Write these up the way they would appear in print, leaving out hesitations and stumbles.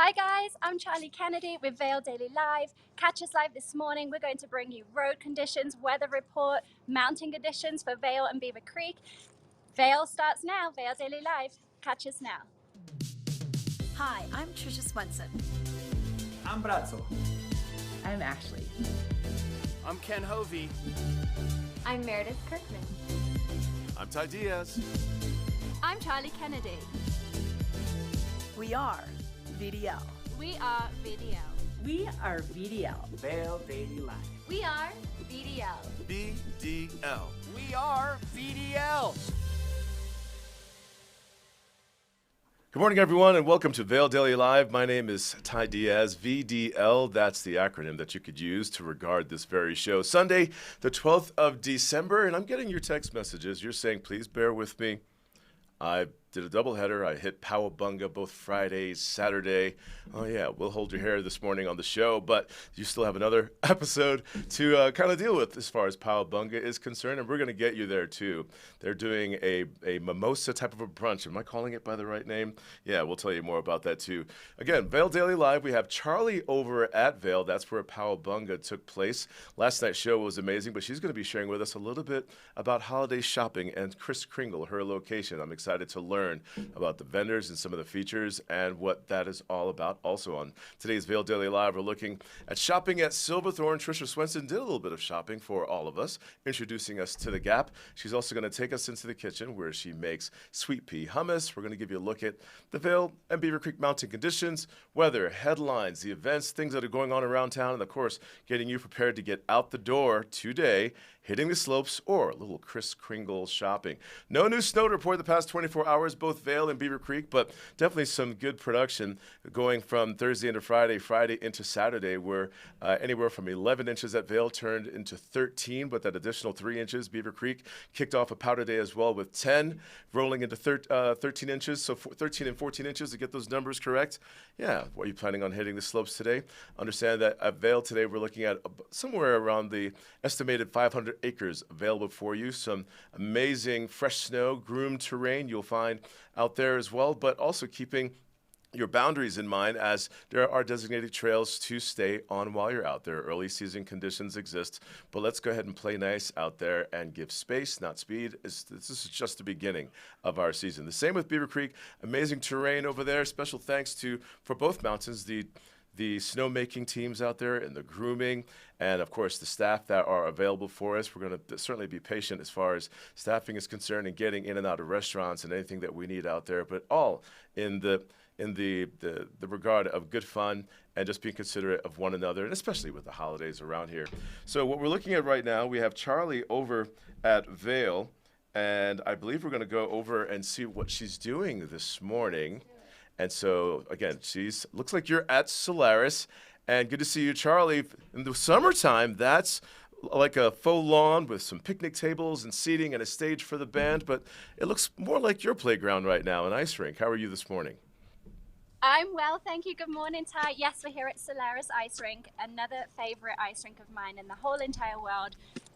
Hi guys, I'm Charlie Kennedy with Vail Daily Live. Catch us live this morning. We're going to bring you road conditions, weather report, mounting conditions for Vail and Beaver Creek. Vail starts now, Vail Daily Live. Catch us now. Hi, I'm Trisha Swenson. I'm Brazzo. I'm Ashley. I'm Ken Hovey. I'm Meredith Kirkman. I'm Ty Diaz. I'm Charlie Kennedy. We are VDL. We are VDL. We are VDL. Vail Daily Live. We are VDL. VDL. We are VDL. Good morning, everyone, and welcome to Vail Daily Live. My name is Ty Diaz. VDL, that's the acronym that you could use to regard this very show. Sunday, the 12th of December, and I'm getting your text messages. You're saying, please bear with me. I did a doubleheader. I hit Powabunga both Friday, Saturday. Oh, yeah, we'll hold your hair this morning on the show, but you still have another episode to kind of deal with as far as Powabunga is concerned, and we're going to get you there, too. They're doing a mimosa type of a brunch. Am I calling it by the right name? Yeah, we'll tell you more about that, too. Again, Vail Daily Live, we have Charlie over at Vail. That's where Powabunga took place. Last night's show was amazing, but she's going to be sharing with us a little bit about holiday shopping and Kris Kringle, her location. I'm excited to learn about the vendors and some of the features and what that is all about. Also on today's Vail Daily Live, we're looking at shopping at Silverthorne. Trisha Swenson did a little bit of shopping for all of us, introducing us to the Gap. She's also going to take us into the kitchen where she makes sweet pea hummus. We're going to give you a look at the Vail and Beaver Creek mountain conditions, weather, headlines, the events, things that are going on around town, and of course, getting you prepared to get out the door today, hitting the slopes, or a little Kris Kringle shopping. No new snow to report the past 24 hours, both Vail and Beaver Creek, but definitely some good production going from Thursday into Friday, Friday into Saturday, where anywhere from 11 inches at Vail turned into 13, but that additional 3 inches. Beaver Creek kicked off a powder day as well with 10, rolling into 13 inches, so 13 and 14 inches to get those numbers correct. Yeah, what are you planning on hitting the slopes today? Understand that at Vail today, we're looking at somewhere around the estimated 500 acres available for you. Some amazing fresh snow, groomed terrain you'll find out there as well, but also keeping your boundaries in mind as there are designated trails to stay on while you're out there. Early season conditions exist, but let's go ahead and play nice out there and give space, not speed. This is just the beginning of our season. The same with Beaver Creek. Amazing terrain over there. Special thanks for both mountains, the snowmaking teams out there and the grooming, and of course the staff that are available for us. We're going to certainly be patient as far as staffing is concerned and getting in and out of restaurants and anything that we need out there, but all in the regard of good fun and just being considerate of one another, and especially with the holidays around here. So what we're looking at right now, we have Charlie over at Vail, and I believe we're going to go over and see what she's doing this morning. And so, again, looks like you're at Solaris, and good to see you, Charlie. In the summertime, that's like a faux lawn with some picnic tables and seating and a stage for the band, but it looks more like your playground right now, an ice rink. How are you this morning? I'm well, thank you. Good morning, Ty. Yes, we're here at Solaris Ice Rink, another favorite ice rink of mine in the whole entire world.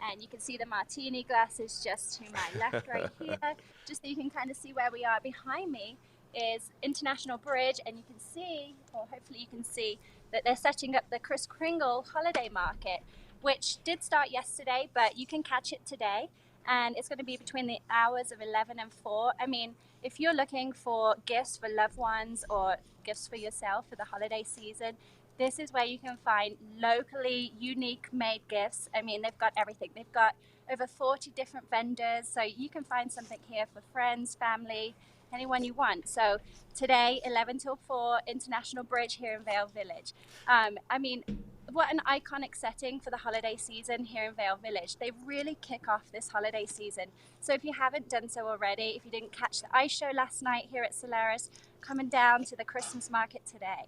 And you can see the martini glasses just to my left right here, just so you can kind of see where we are. Behind me is International Bridge, and you can see, or hopefully you can see, that they're setting up the Kris Kringle holiday market, which did start yesterday, but you can catch it today, and it's going to be between the hours of 11 and 4. I mean, if you're looking for gifts for loved ones or gifts for yourself for the holiday season, this is where you can find locally unique made gifts. I mean, they've got everything. They've got over 40 different vendors, so you can find something here for friends, family, anyone you want. So today, 11 till 4, International Bridge here in Vail Village. I mean, what an iconic setting for the holiday season here in Vail Village. They really kick off this holiday season. So if you haven't done so already, if you didn't catch the ice show last night here at Solaris, coming down to the Christmas market today.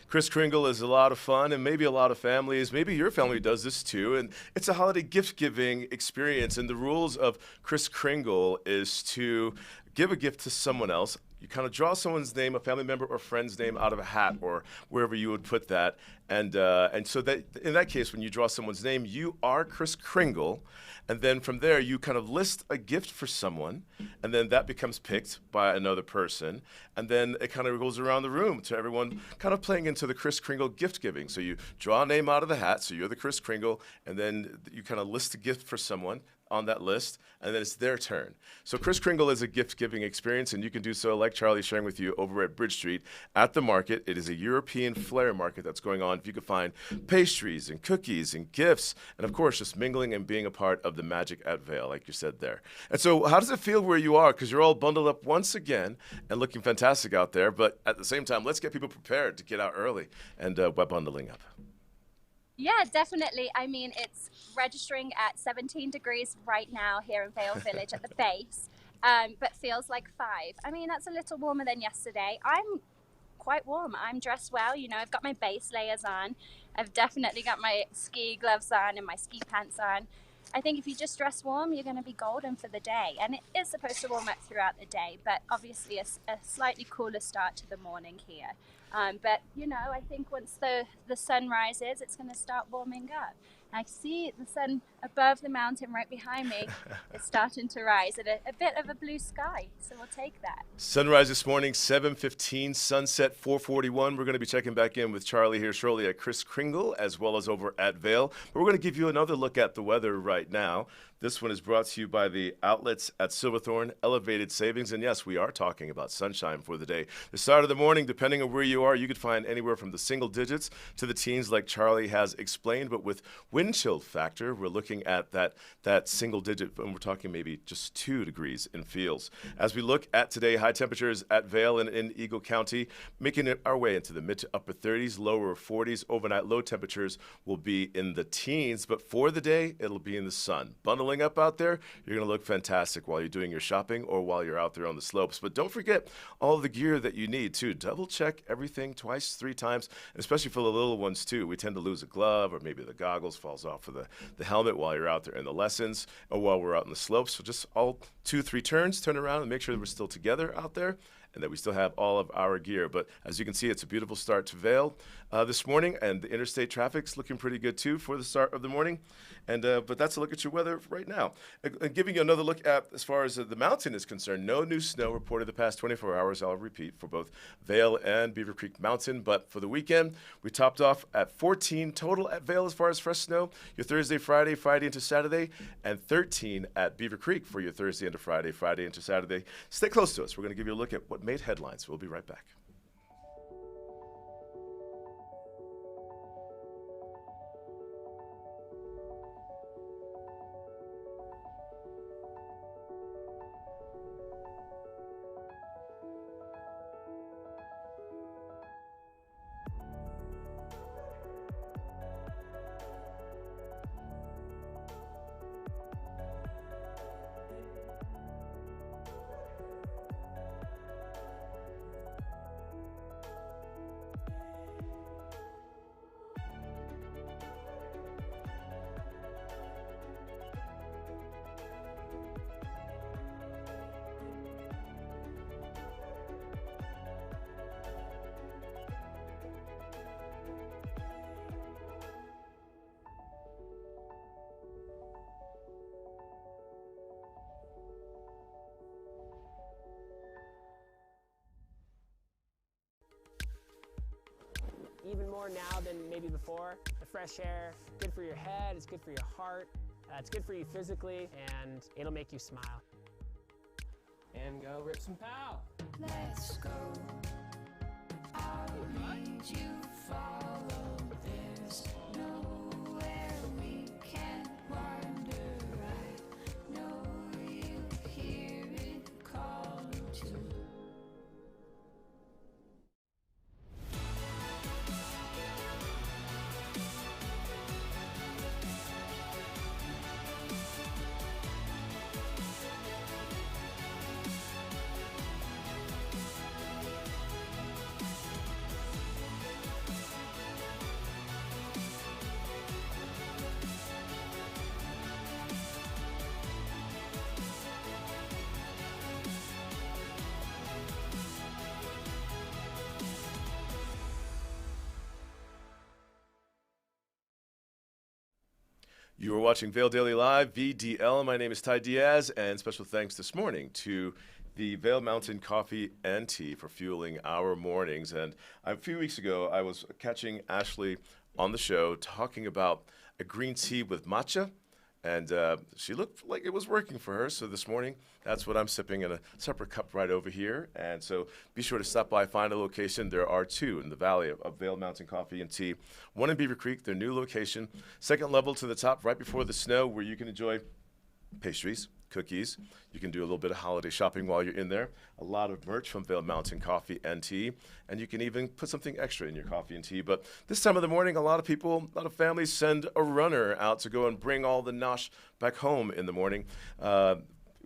Kris Kringle is a lot of fun, and maybe a lot of families, maybe your family does this too, and it's a holiday gift-giving experience, and the rules of Kris Kringle is to give a gift to someone else. you kind of draw someone's name, a family member or friend's name, out of a hat or wherever you would put that. And so that in that case, when you draw someone's name, you are Kris Kringle. And then from there, you kind of list a gift for someone, and then that becomes picked by another person. And then it kind of goes around the room to everyone kind of playing into the Kris Kringle gift giving. So you draw a name out of the hat, so you're the Kris Kringle, and then you kind of list a gift for someone on that list, and then it's their turn. So Kris Kringle is a gift-giving experience, and you can do so, like Charlie's sharing with you, over at Bridge Street at the market. It is a European flair market that's going on. If you can find pastries and cookies and gifts, and of course, just mingling and being a part of the magic at Vail, like you said there. And so how does it feel where you are? Because you're all bundled up once again and looking fantastic out there, but at the same time, let's get people prepared to get out early and web bundling up. Yeah, definitely. I mean, it's registering at 17 degrees right now here in Vail Village at the base, but feels like 5. I mean, that's a little warmer than yesterday. I'm quite warm. I'm dressed well. You know, I've got my base layers on. I've definitely got my ski gloves on and my ski pants on. I think if you just dress warm, you're going to be golden for the day. And it is supposed to warm up throughout the day, but obviously a slightly cooler start to the morning here. But, you know, I think once the sun rises, it's going to start warming up. I see the sun above the mountain right behind me. It's starting to rise at a bit of a blue sky, so we'll take that. Sunrise this morning, 7:15, sunset 4:41. We're going to be checking back in with Charlie here shortly at Kris Kringle, as well as over at Vail. But we're going to give you another look at the weather right now. This one is brought to you by the outlets at Silverthorne, Elevated Savings. And yes, we are talking about sunshine for the day. The start of the morning, depending on where you are, you could find anywhere from the single digits to the teens, like Charlie has explained. But with wind chill factor, we're looking at that single digit, and we're talking maybe just 2 degrees in feels. As we look at today, high temperatures at Vail and in Eagle County, making it our way into the mid to upper 30s, lower 40s. Overnight low temperatures will be in the teens, but for the day, it'll be in the sun. Bundling up out there, you're going to look fantastic while you're doing your shopping or while you're out there on the slopes. But don't forget all the gear that you need too. Double check everything twice, 3 times, and especially for the little ones too. We tend to lose a glove, or maybe the goggles falls off of the helmet while you're out there in the lessons or while we're out on the slopes. So just all 2-3 turns, turn around and make sure that we're still together out there and that we still have all of our gear. But as you can see, it's a beautiful start to Vail this morning, and the interstate traffic's looking pretty good too for the start of the morning. And but that's a look at your weather right now. And giving you another look at, as far as the mountain is concerned, no new snow reported the past 24 hours, I'll repeat, for both Vail and Beaver Creek Mountain. But for the weekend, we topped off at 14 total at Vail as far as fresh snow, your Thursday, Friday, Friday into Saturday, and 13 at Beaver Creek for your Thursday into Friday, Friday into Saturday. Stay close to us. We're going to give you a look at what made headlines. We'll be right back. Even more now than maybe before. The fresh air, good for your head, it's good for your heart, it's good for you physically, and it'll make you smile. And go rip some pow. Let's go. I'll lead you, follow. There's nowhere we can't wander. I know you hear it call to. You are watching Vail Daily Live, VDL. My name is Ty Diaz, and special thanks this morning to the Vail Mountain Coffee and Tea for fueling our mornings. And a few weeks ago, I was catching Ashley on the show talking about a green tea with matcha, and she looked like it was working for her. So this morning, that's what I'm sipping in a separate cup right over here. And so be sure to stop by, find a location. There are two in the valley of Vail Mountain Coffee and Tea. One in Beaver Creek, their new location. Second level to the top, right before the snow, where you can enjoy pastries, cookies. You can do a little bit of holiday shopping while you're in there. A lot of merch from Vail Mountain Coffee and Tea. And you can even put something extra in your coffee and tea. But this time of the morning, a lot of people, a lot of families send a runner out to go and bring all the nosh back home in the morning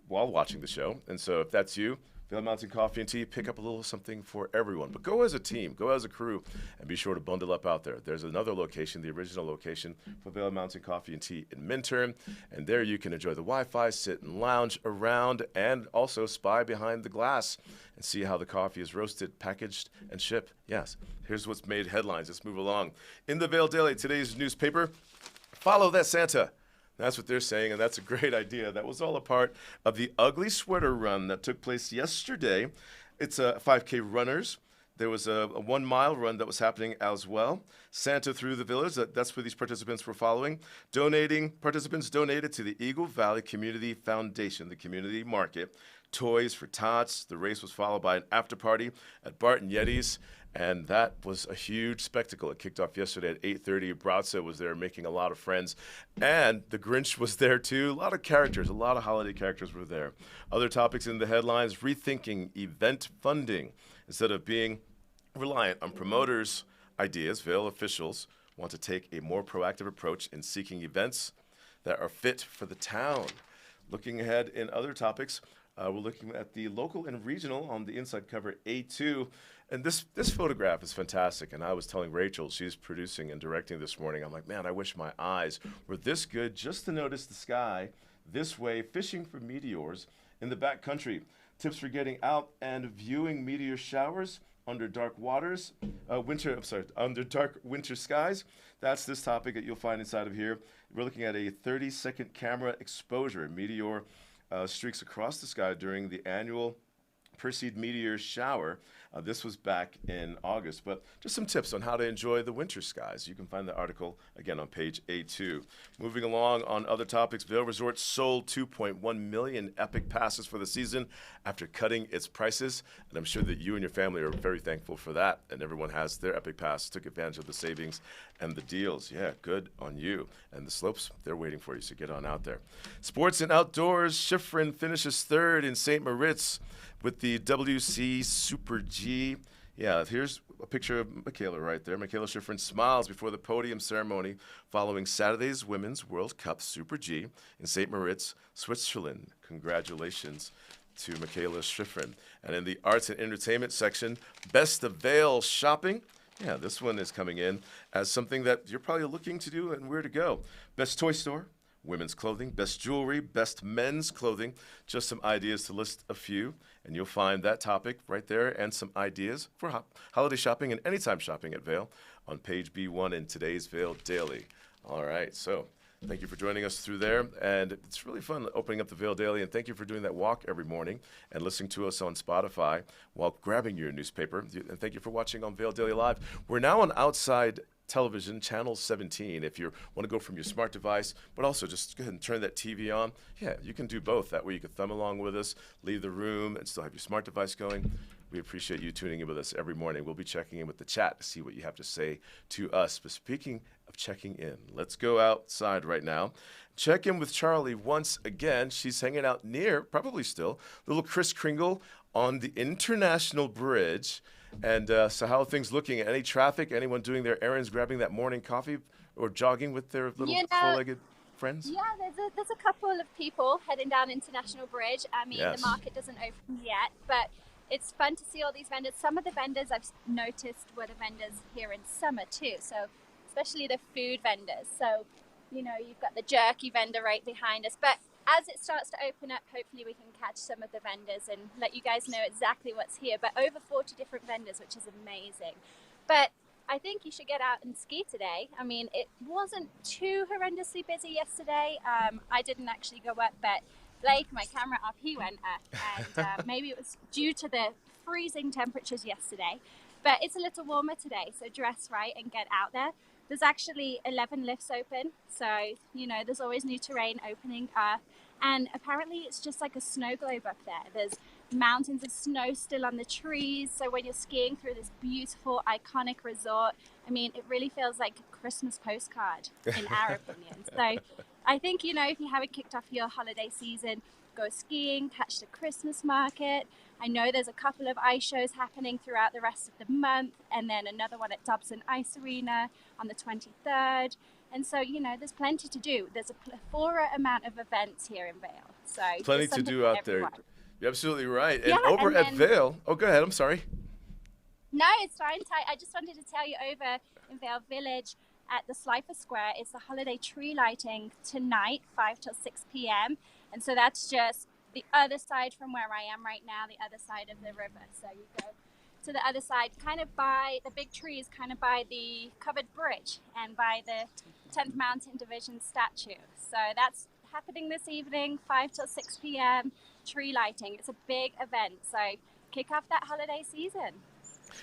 while watching the show. And so if that's you, Vail Mountain Coffee and Tea, pick up a little something for everyone. But go as a team, go as a crew, and be sure to bundle up out there. There's another location, the original location for Vail Mountain Coffee and Tea in Minturn. And there you can enjoy the Wi-Fi, sit and lounge around, and also spy behind the glass and see how the coffee is roasted, packaged, and shipped. Yes, here's what's made headlines. Let's move along. In the Vail Daily, today's newspaper, follow that Santa. That's what they're saying, and that's a great idea. That was all a part of the Ugly Sweater Run that took place yesterday. It's a 5K runners. There was a 1 mile run that was happening as well. Santa through the village, that's where these participants were following. Participants donated to the Eagle Valley Community Foundation, the community market, toys for tots. The race was followed by an after party at Barton Yeti's. And that was a huge spectacle. It kicked off yesterday at 8:30. Bratza was there making a lot of friends. And the Grinch was there too. A lot of characters, a lot of holiday characters were there. Other topics in the headlines, rethinking event funding. Instead of being reliant on promoters' ideas, Vail officials want to take a more proactive approach in seeking events that are fit for the town. Looking ahead in other topics, we're looking at the local and regional on the inside cover A2. And this photograph is fantastic. And I was telling Rachel, she's producing and directing this morning, I'm like, man, I wish my eyes were this good just to notice the sky this way, fishing for meteors in the backcountry. Tips for getting out and viewing meteor showers under dark waters, under dark winter skies. That's this topic that you'll find inside of here. We're looking at a 30-second camera exposure. Meteor streaks across the sky during the annual Perseid meteor shower. This was back in August, but just some tips on how to enjoy the winter skies. You can find the article again on page A2. Moving along on other topics, Vail Resort sold 2.1 million Epic passes for the season after cutting its prices, and I'm sure that you and your family are very thankful for that, and everyone has their Epic Pass, took advantage of the savings and the deals. Yeah, good on you. And the slopes, they're waiting for you, so get on out there. Sports and outdoors, Schifrin finishes third in St. Moritz with the WC Super G. Yeah, here's a picture of Michaela right there. Michaela Schifrin smiles before the podium ceremony following Saturday's Women's World Cup Super G in St. Moritz, Switzerland. Congratulations to Michaela Schifrin. And in the arts and entertainment section, Best of Vail shopping. Yeah, this one is coming in as something that you're probably looking to do and where to go. Best toy store, women's clothing, best jewelry, best men's clothing. Just some ideas to list a few, and you'll find that topic right there and some ideas for holiday shopping and anytime shopping at Vail on page B1 in today's Vail Daily. All right, so thank you for joining us through there, and it's really fun opening up the Vail Daily, and thank you for doing that walk every morning and listening to us on Spotify while grabbing your newspaper, and thank you for watching on Vail Daily Live. We're now on Outside Television, channel 17, if you want to go from your smart device, but also just go ahead and turn that TV on. Yeah, you can do both. That way you can thumb along with us, leave the room, and still have your smart device going. We appreciate you tuning in with us every morning. We'll be checking in with the chat to see what you have to say to us. But speaking of checking in, let's go outside right now. Check in with Charlie once again. She's hanging out near, probably still, little Kris Kringle on the International Bridge. And so how are things looking? Any traffic? Anyone doing their errands, grabbing that morning coffee or jogging with their little four-legged friends? Yeah, there's a couple of people heading down International Bridge. I mean, Yes. The market doesn't open yet, but it's fun to see all these vendors. Some of the vendors I've noticed were the vendors here in summer too, so especially the food vendors. So, you know, you've got the jerky vendor right behind us. But as it starts to open up, hopefully we can catch some of the vendors and let you guys know exactly what's here. But over 40 different vendors, which is amazing. But I think you should get out and ski today. I mean, it wasn't too horrendously busy yesterday. I didn't actually go up, but Blake, my camera up, he went up. And maybe it was due to the freezing temperatures yesterday. But it's a little warmer today, so dress right and get out there. There's actually 11 lifts open, so, you know, there's always new terrain opening up. And apparently it's just like a snow globe up there. There's mountains of snow still on the trees. So when you're skiing through this beautiful, iconic resort, I mean, it really feels like a Christmas postcard, in our opinion. So I think, you know, if you haven't kicked off your holiday season, go skiing, catch the Christmas market. I know there's a couple of ice shows happening throughout the rest of the month, and then another one at Dobson Ice Arena on the 23rd. And so, you know, there's plenty to do. There's a plethora amount of events here in Vail. So Plenty to do out there. You're absolutely right. And Yeah, over and at then- Vail, oh, go ahead. I'm sorry. No, it's fine, Ty. I just wanted to tell you over in Vail Village at the Slifer Square, it's the holiday tree lighting tonight, 5 till 6 p.m. And so that's just the other side from where I am right now, the other side of the river. So you go to the other side, kind of by the big trees, kind of by the covered bridge and by the 10th Mountain Division statue. So that's happening this evening, 5 till 6 p.m. tree lighting. It's a big event. So kick off that holiday season.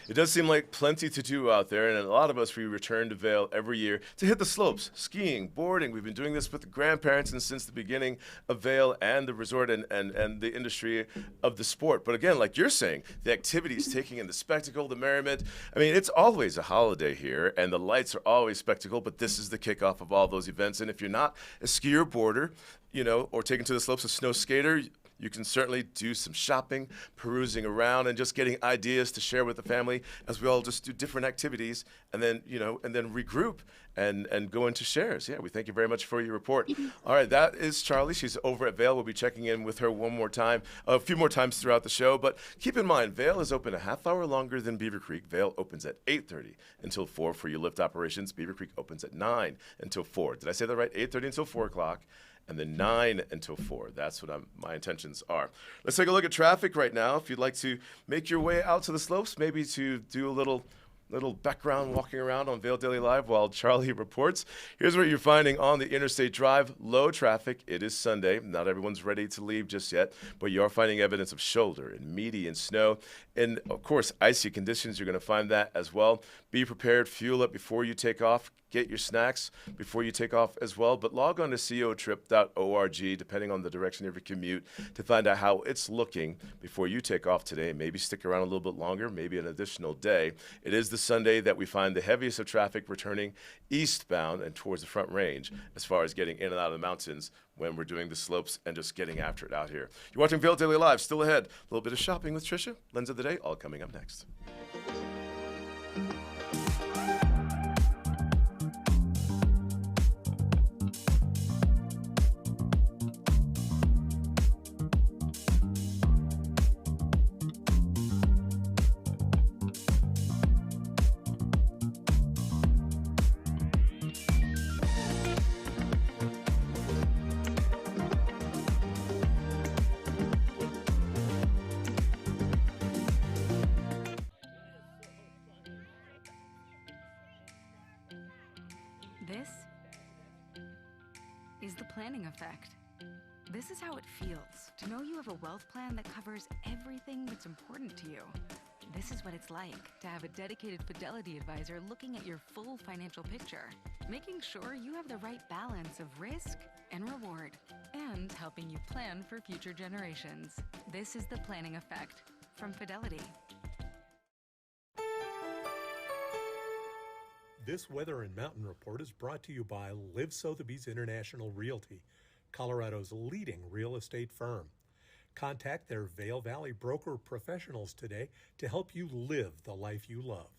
It does seem like plenty to do out there, and a lot of us, we return to Vail every year to hit the slopes, skiing, boarding. We've been doing this with the grandparents and since the beginning of Vail and the resort and the industry of the sport. But again, like you're saying, the activities, taking in the spectacle, the merriment. I mean, it's always a holiday here, and the lights are always spectacle, but this is the kickoff of all those events. And if you're not a skier, boarder, you know, or taking to the slopes, a snow skater, you can certainly do some shopping, perusing around, and just getting ideas to share with the family as we all just do different activities and then, you know, and then regroup and go into shares. Yeah, we thank you very much for your report. All right, that is Charlie. She's over at Vail. We'll be checking in with her one more time, a few more times throughout the show. But keep in mind, Vail is open a half hour longer than Beaver Creek. Vail opens at 8:30 until 4 for your lift operations. Beaver Creek opens at 9 until 4. Did I say that right? 8:30 until 4 o'clock. And then 9 until 4. That's what my intentions are. Let's take a look at traffic right now. If you'd like to make your way out to the slopes, maybe to do a little background walking around on Vail Daily Live while Charlie reports. Here's what you're finding on the Interstate Drive. Low traffic. It is Sunday. Not everyone's ready to leave just yet, but you are finding evidence of shoulder and median snow. And, of course, icy conditions. You're going to find that as well. Be prepared. Fuel up before you take off. Get your snacks before you take off as well. But log on to cotrip.org, depending on the direction of your commute, to find out how it's looking before you take off today. Maybe stick around a little bit longer, maybe an additional day. It is the Sunday that we find the heaviest of traffic returning eastbound and towards the Front Range as far as getting in and out of the mountains when we're doing the slopes and just getting after it out here. You're watching Vail Daily Live. Still ahead, a little bit of shopping with Trisha. Lens of the Day, all coming up next. This is the planning effect. This is how it feels to know you have a wealth plan that covers everything that's important to you. This is what it's like to have a dedicated Fidelity advisor looking at your full financial picture, making sure you have the right balance of risk and reward, and helping you plan for future generations. This is the planning effect from Fidelity. This Weather and Mountain Report is brought to you by Live Sotheby's International Realty, Colorado's leading real estate firm. Contact their Vail Valley broker professionals today to help you live the life you love.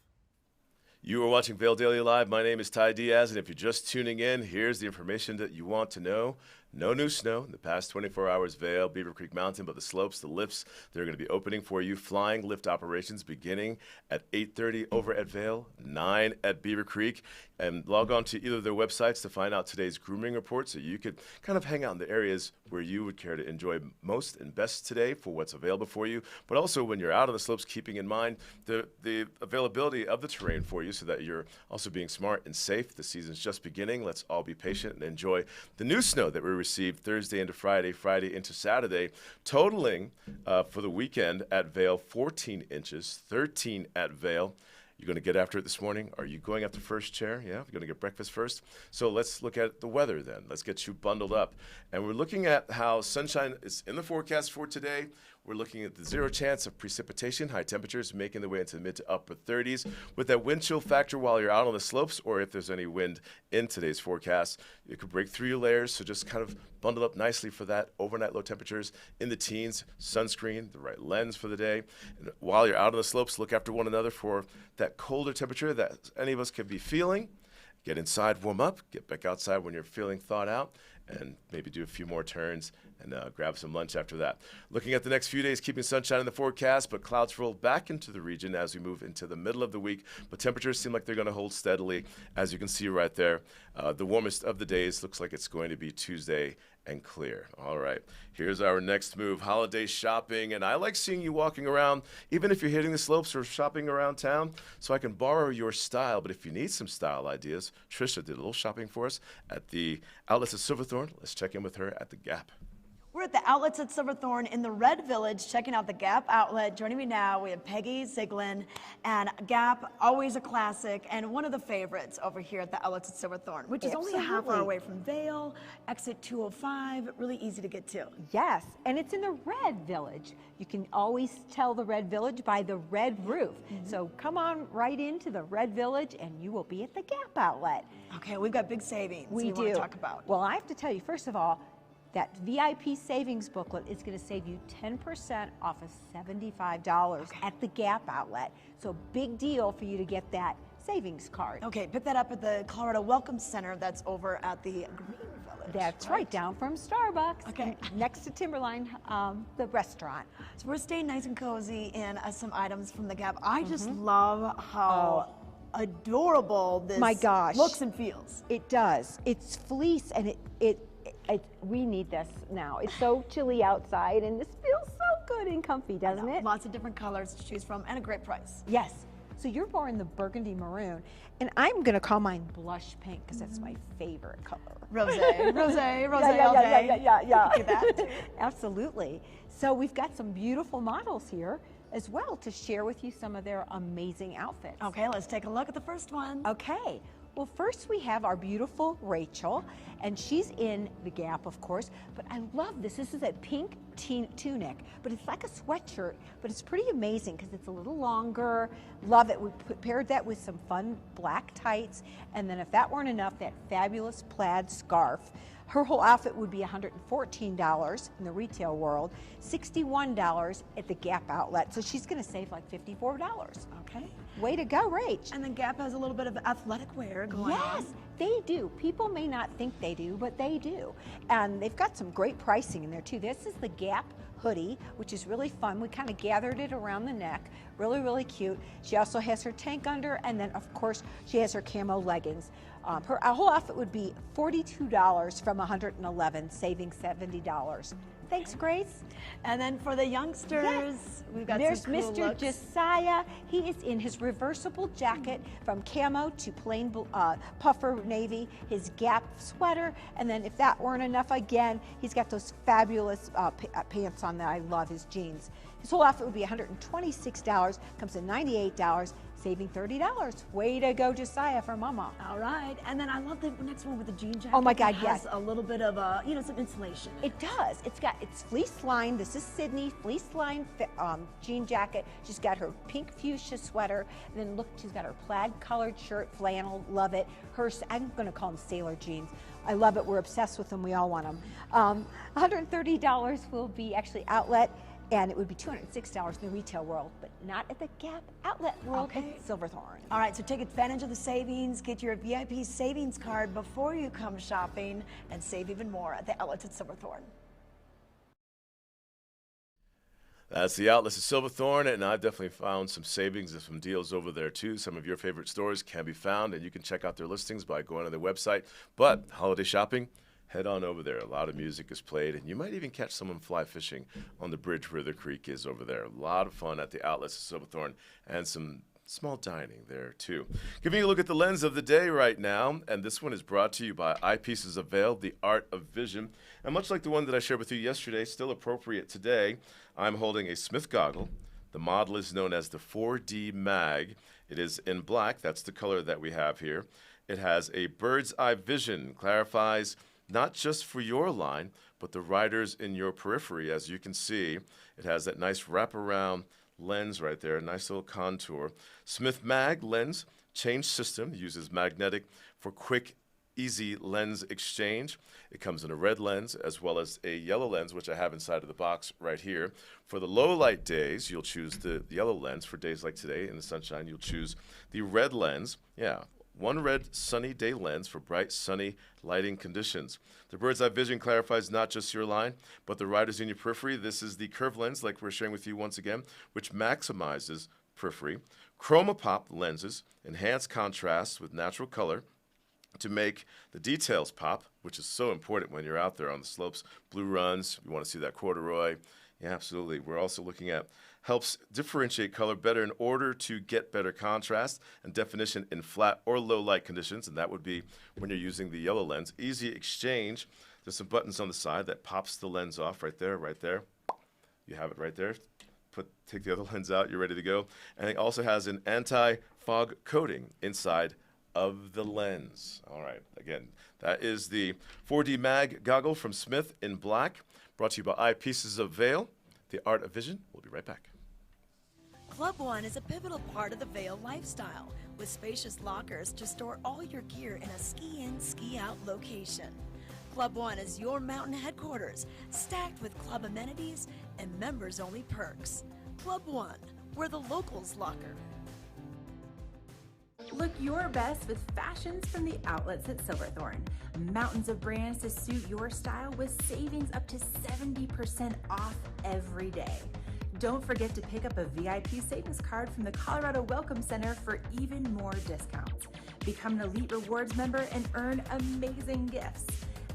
You are watching Vail Daily Live. My name is Ty Diaz, and if you're just tuning in, here's the information that you want to know. No new snow in the past 24 hours. Vail, Beaver Creek Mountain, but the slopes, the lifts, they're going to be opening for you. Flying lift operations beginning at 8:30 over at Vail, 9 at Beaver Creek. And log on to either of their websites to find out today's grooming report so you could kind of hang out in the areas where you would care to enjoy most and best today for what's available for you. But also when you're out on the slopes, keeping in mind the availability of the terrain for you so that you're also being smart and safe. The season's just beginning. Let's all be patient and enjoy the new snow that we received Thursday into Friday, Friday into Saturday, totaling for the weekend at Vail 14 inches, 13 at Vail. You're going to get after it this morning? Are you going up the first chair? Yeah, you're going to get breakfast first? So let's look at the weather then. Let's get you bundled up. And we're looking at how sunshine is in the forecast for today. We're looking at the 0 chance of precipitation, high temperatures making their way into the mid to upper 30s with that wind chill factor while you're out on the slopes, or if there's any wind in today's forecast. You could break through your layers, so just kind of bundle up nicely for that. Overnight low temperatures in the teens, sunscreen, the right lens for the day. And while you're out on the slopes, look after one another for that colder temperature that any of us could be feeling. Get inside, warm up, get back outside when you're feeling thawed out, and maybe do a few more turns and grab some lunch after that. Looking at the next few days, keeping sunshine in the forecast, but clouds roll back into the region as we move into the middle of the week. But temperatures seem like they're going to hold steadily, as you can see right there. The warmest of the days looks like it's going to be Tuesday and clear. All right, here's our next move, holiday shopping. And I like seeing you walking around, even if you're hitting the slopes or shopping around town, so I can borrow your style. But if you need some style ideas, Trisha did a little shopping for us at the outlets at Silverthorne. Let's check in with her at the Gap. We're at the outlets at Silverthorne in the Red Village, checking out the Gap outlet. Joining me now, we have Peggy Ziglin, and Gap, always a classic, and one of the favorites over here at the outlets at Silverthorne, which is only a half hour away from Vail, exit 205, really easy to get to. Yes, and it's in the Red Village. You can always tell the Red Village by the red roof. So come on right into the Red Village and you will be at the Gap outlet. Okay, we've got big savings we do. Want to talk about. Well, I have to tell you, first of all, that VIP savings booklet is going to save you 10% off of $75 at the Gap outlet. So big deal for you to get that savings card. Okay, pick that up at the Colorado Welcome Center that's over at the Green Village. That's right, down from Starbucks. Okay. Next to Timberline, the restaurant. So we're staying nice and cozy in some items from the Gap. I just love how adorable this looks and feels. It does. It's fleece and we need this now. It's so chilly outside and this feels so good and comfy, doesn't it? Lots of different colors to choose from and a great price. Yes. So you're wearing the burgundy maroon, and I'm going to call mine blush pink because that's my favorite color. Rosé all day. Yeah. Do that too. Absolutely. So we've got some beautiful models here as well to share with you some of their amazing outfits. Okay, let's take a look at the first one. Okay. Well, first we have our beautiful Rachel, and she's in the Gap, of course, but I love this. This is a pink tunic, but it's like a sweatshirt, but it's pretty amazing because it's a little longer. Love it. We paired that with some fun black tights, and then if that weren't enough, that fabulous plaid scarf. Her whole outfit would be $114 in the retail world, $61 at the Gap outlet, so she's going to save like $54. Okay. Way to go, Rach. And then Gap has a little bit of athletic wear going on. Yes, they do. People may not think they do, but they do. And they've got some great pricing in there too. This is the Gap hoodie, which is really fun. We kind of gathered it around the neck. Really, really cute. She also has her tank under, and then of course she has her camo leggings. Her whole outfit would be $42 from $111, saving $70. Thanks, Grace. And then for the youngsters, we've got there's some cool Mr. looks. Josiah. He is in his reversible jacket from camo to plain puffer navy, his Gap sweater, and then if that weren't enough, again, he's got those fabulous pants on that I love, his jeans. His whole outfit would be $126, comes in $98, saving $30. Way to go, Josiah, for Mama. All right, and then I love the next one with the jean jacket. Oh my God, it yes. has a little bit of some insulation. It does. It's fleece lined. This is Sydney, fleece lined jean jacket. She's got her pink fuchsia sweater. And then look, she's got her plaid colored shirt, flannel. Love it. I'm going to call them sailor jeans. I love it. We're obsessed with them. We all want them. $130 will be actually outlet. And it would be $206 in the retail world, but not at the Gap outlet world at Silverthorne. All right, so take advantage of the savings, get your VIP savings card before you come shopping, and save even more at the outlets at Silverthorne. That's the outlets of Silverthorne, and I've definitely found some savings and some deals over there too. Some of your favorite stores can be found, and you can check out their listings by going on their website. But holiday shopping, head on over there. A lot of music is played, and you might even catch someone fly fishing on the bridge where the creek is over there. A lot of fun at the outlets of Silverthorne, and some small dining there too. Giving you a look at the lens of the day right now, and this one is brought to you by Eyepieces of Vail, the art of vision. And much like the one that I shared with you yesterday, still appropriate today, I'm holding a Smith goggle. The model is known as the 4D Mag. It is in black. That's the color that we have here. It has a bird's eye vision, clarifies not just for your line, but the riders in your periphery. As you can see, it has that nice wraparound lens right there, nice little contour. Smith Mag lens change system uses magnetic for quick, easy lens exchange. It comes in a red lens as well as a yellow lens, which I have inside of the box right here. For the low light days, you'll choose the yellow lens. For days like today in the sunshine, you'll choose the red lens. Yeah. One red sunny day lens for bright sunny lighting conditions. The bird's eye vision clarifies not just your line, but the riders in your periphery. This is the curved lens, like we're sharing with you once again, which maximizes periphery. Chroma pop lenses enhance contrast with natural color to make the details pop, which is so important when you're out there on the slopes. Blue runs, you want to see that corduroy. Yeah, absolutely. We're also looking at helps differentiate color better in order to get better contrast and definition in flat or low light conditions, and that would be when you're using the yellow lens. Easy exchange. There's some buttons on the side that pops the lens off right there, right there. You have it right there. Take the other lens out, you're ready to go. And it also has an anti-fog coating inside of the lens. All right, again, that is the 4D Mag goggle from Smith in black, brought to you by Eyepieces of Vail, the art of vision. We'll be right back. Club One is a pivotal part of the Vail lifestyle, with spacious lockers to store all your gear in a ski-in, ski-out location. Club One is your mountain headquarters, stacked with club amenities and members-only perks. Club One, where the locals locker. Look your best with fashions from the outlets at Silverthorne. Mountains of brands to suit your style with savings up to 70% off every day. Don't forget to pick up a VIP savings card from the Colorado Welcome Center for even more discounts. Become an Elite Rewards member and earn amazing gifts.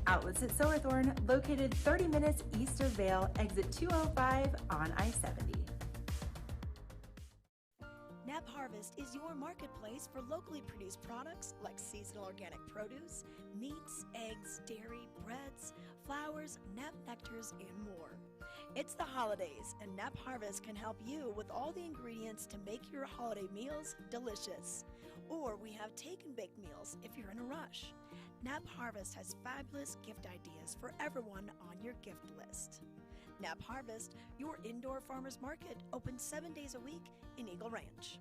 Outlets at Silverthorne, located 30 minutes east of Vail, exit 205 on I-70. Nap Harvest is your marketplace for locally produced products like seasonal organic produce, meats, eggs, dairy, breads, flowers, nap nectars, and more. It's the holidays, and Nap Harvest can help you with all the ingredients to make your holiday meals delicious. Or we have take and bake meals if you're in a rush. Nap Harvest has fabulous gift ideas for everyone on your gift list. Nap Harvest, your indoor farmers market, open 7 days a week in Eagle Ranch.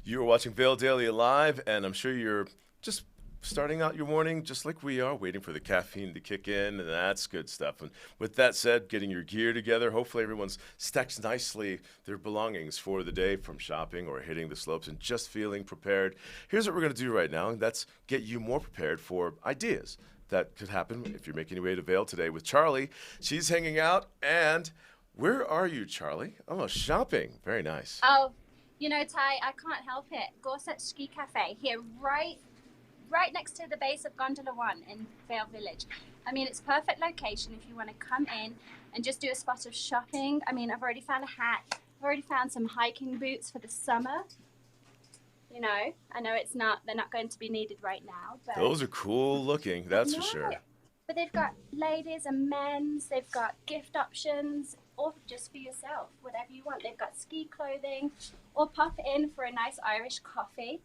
You are watching Vail Daily Live, and I'm sure you're just starting out your morning just like we are, waiting for the caffeine to kick in, and that's good stuff. And with that said, getting your gear together, hopefully everyone's stacked nicely their belongings for the day from shopping or hitting the slopes and just feeling prepared. Here's what we're going to do right now, and that's get you more prepared for ideas that could happen if you're making your way to Vail today with Charlie. She's hanging out, and where are you, Charlie? Oh, shopping. Very nice. Oh, you know, Ty, I can't help it. Gorset Ski Cafe here, right next to the base of Gondola 1 in Vail Village. I mean, it's perfect location if you want to come in and just do a spot of shopping. I mean, I've already found a hat. I've already found some hiking boots for the summer. You know, I know they're not going to be needed right now, but those are cool looking, that's for sure. But they've got ladies and men's, they've got gift options, or just for yourself, whatever you want. They've got ski clothing, or pop in for a nice Irish coffee,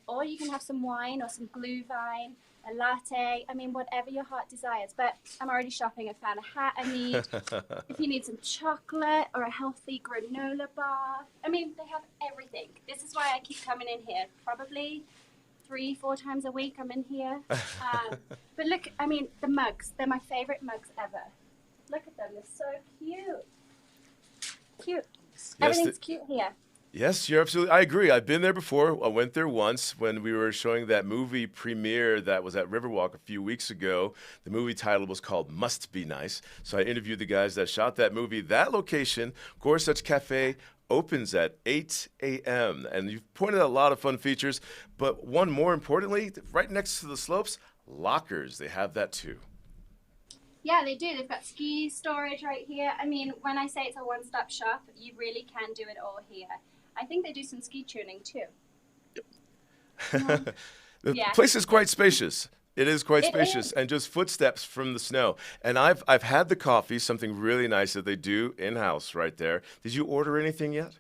or you can have some wine or some glühwein, a latte, I mean, whatever your heart desires. But I'm already shopping. I found a hat I need. If you need some chocolate or a healthy granola bar, I mean, they have everything. This is why I keep coming in here, probably 3-4 times a week I'm in here. But look, I mean, the mugs, they're my favorite mugs ever. Look at them, they're so cute. Cute. Everything's cute here. Yes, you're absolutely. I agree. I've been there before. I went there once when we were showing that movie premiere that was at Riverwalk a few weeks ago. The movie title was called Must Be Nice. So I interviewed the guys that shot that movie. That location, Gorsuch Cafe, opens at 8 a.m. And you've pointed out a lot of fun features, but one more importantly, right next to the slopes, lockers. They have that too. Yeah, they do. They've got ski storage right here. I mean, when I say it's a one-stop shop, you really can do it all here. I think they do some ski tuning too. The place is quite spacious. It is quite spacious, and just footsteps from the snow. And I've had the coffee, something really nice that they do in-house right there. Did you order anything yet?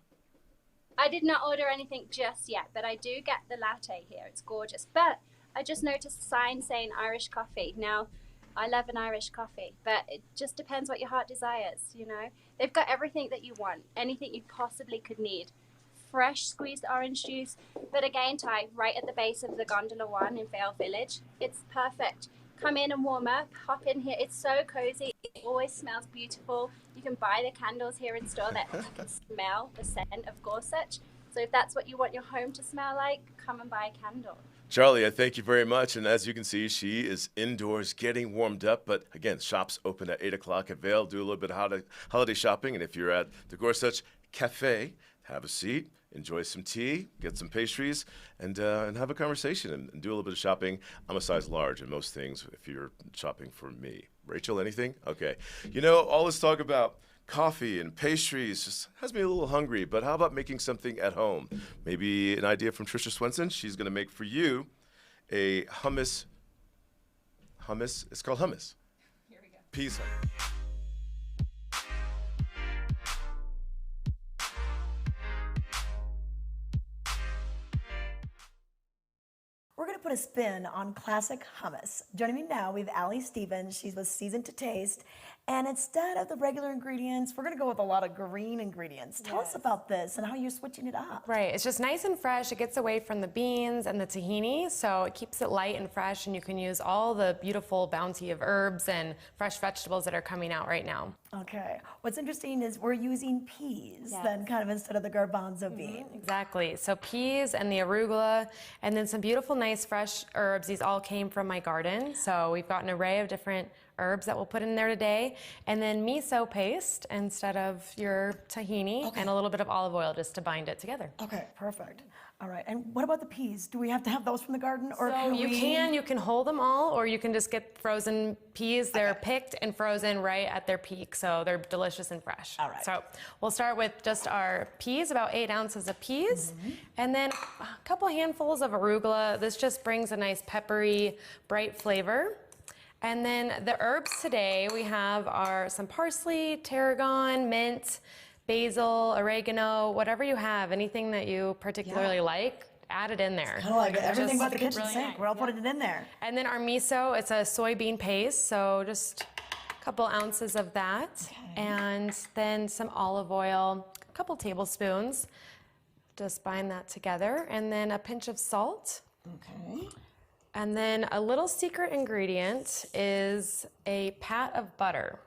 I did not order anything just yet, but I do get the latte here. It's gorgeous. But I just noticed a sign saying Irish coffee. Now, I love an Irish coffee, but it just depends what your heart desires, you know. They've got everything that you want, anything you possibly could need. Fresh squeezed orange juice, but again, Ty, right at the base of the Gondola 1 in Vail Village. It's perfect. Come in and warm up, hop in here. It's so cozy. It always smells beautiful. You can buy the candles here in store that you can smell the scent of Gorsuch. So if that's what you want your home to smell like, come and buy a candle. Charlie, I thank you very much. And as you can see, she is indoors getting warmed up. But again, shops open at 8 o'clock at Vail. Do a little bit of holiday shopping. And if you're at the Gorsuch Cafe, have a seat, enjoy some tea, get some pastries, and have a conversation and do a little bit of shopping. I'm a size large in most things if you're shopping for me. Rachel, anything? Okay. You know, all this talk about coffee and pastries just has me a little hungry, but how about making something at home? Maybe an idea from Trisha Swenson. She's going to make for you a hummus. It's called hummus. Here we go. Peas hummus. We're going to put a spin on classic hummus. Joining me now, we have Allie Stevens. She's with Seasoned to Taste. And instead of the regular ingredients, we're going to go with a lot of green ingredients. Tell us about this and how you're switching it up. Right, it's just nice and fresh. It gets away from the beans and the tahini, so it keeps it light and fresh, and you can use all the beautiful bounty of herbs and fresh vegetables that are coming out right now. Okay. What's interesting is we're using peas then kind of instead of the garbanzo bean. Exactly. So peas and the arugula, and then some beautiful, nice, fresh herbs. These all came from my garden. So we've got an array of different herbs that we'll put in there today. And then miso paste instead of your tahini, and a little bit of olive oil just to bind it together. Okay, perfect. All right. And what about the peas? Do we have to have those from the garden? Or So you can hold them all, or you can just get frozen peas. They're picked and frozen right at their peak, so they're delicious and fresh. All right. So we'll start with just our peas, about 8 ounces of peas, and then a couple handfuls of arugula. This just brings a nice peppery, bright flavor. And then the herbs today, we have some parsley, tarragon, mint, basil, oregano, whatever you have, anything that you particularly like, add it in there. Kind of like everything but the kitchen sink. Nice. We're all putting it in there. And then our miso, it's a soybean paste, so just a couple ounces of that. And then some olive oil, a couple tablespoons. Just bind that together. And then a pinch of salt. Okay. And then a little secret ingredient is a pat of butter.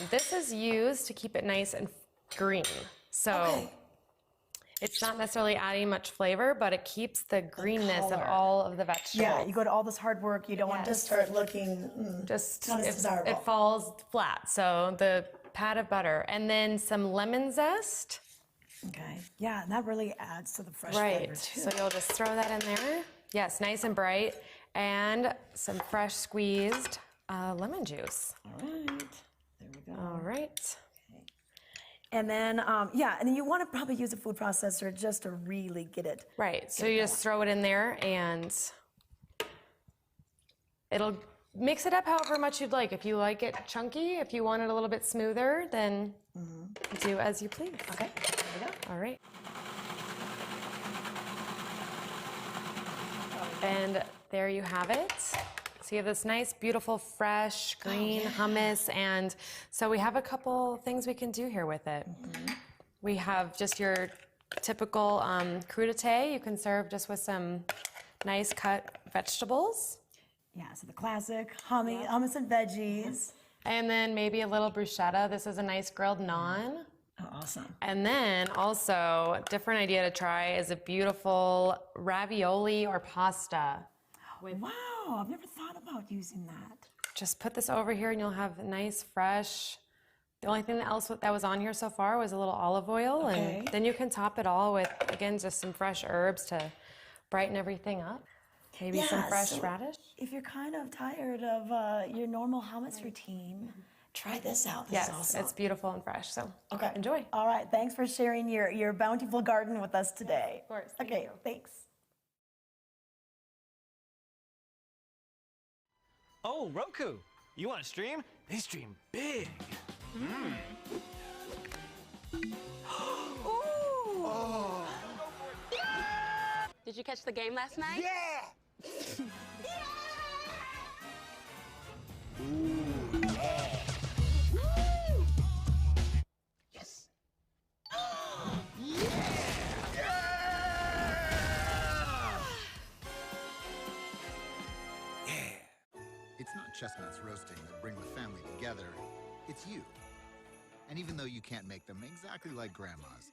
This is used to keep it nice and green. So it's not necessarily adding much flavor, but it keeps the greenness of all of the vegetables. Yeah, you go to all this hard work, you don't want to start looking just not as desirable. It falls flat. So the pat of butter, and then some lemon zest. Okay. Yeah, and that really adds to the fresh flavor too. So you'll just throw that in there. Yes, nice and bright, and some fresh squeezed lemon juice. All right. There we go. All right. And then, and then you want to probably use a food processor just to really get it. Right, so you just throw it in there, and it'll mix it up however much you'd like. If you like it chunky, if you want it a little bit smoother, then do as you please. Okay, there we go. All right. And there you have it. So you have this nice, beautiful, fresh, green hummus. And so we have a couple things we can do here with it. We have just your typical crudité. You can serve just with some nice cut vegetables. Yeah, so the classic hummus and veggies. And then maybe a little bruschetta. This is a nice grilled naan. Oh, awesome. And then also, different idea to try is a beautiful ravioli or pasta. Wow, I've never thought about using that. Just put this over here and you'll have nice, fresh. The only thing else that was on here so far was a little olive oil. Okay. And then you can top it all with, again, just some fresh herbs to brighten everything up. Maybe some fresh radish. If you're kind of tired of your normal hummus routine, try this out. This is awesome. It's beautiful and fresh. So Okay. enjoy. All right, thanks for sharing your bountiful garden with us today. Of course. Okay, thanks. Oh, Roku, you want to stream? They stream big. Did you catch the game last night? Yeah! Yes! It's not chestnuts roasting that bring the family together, it's you. And even though you can't make them exactly like Grandma's,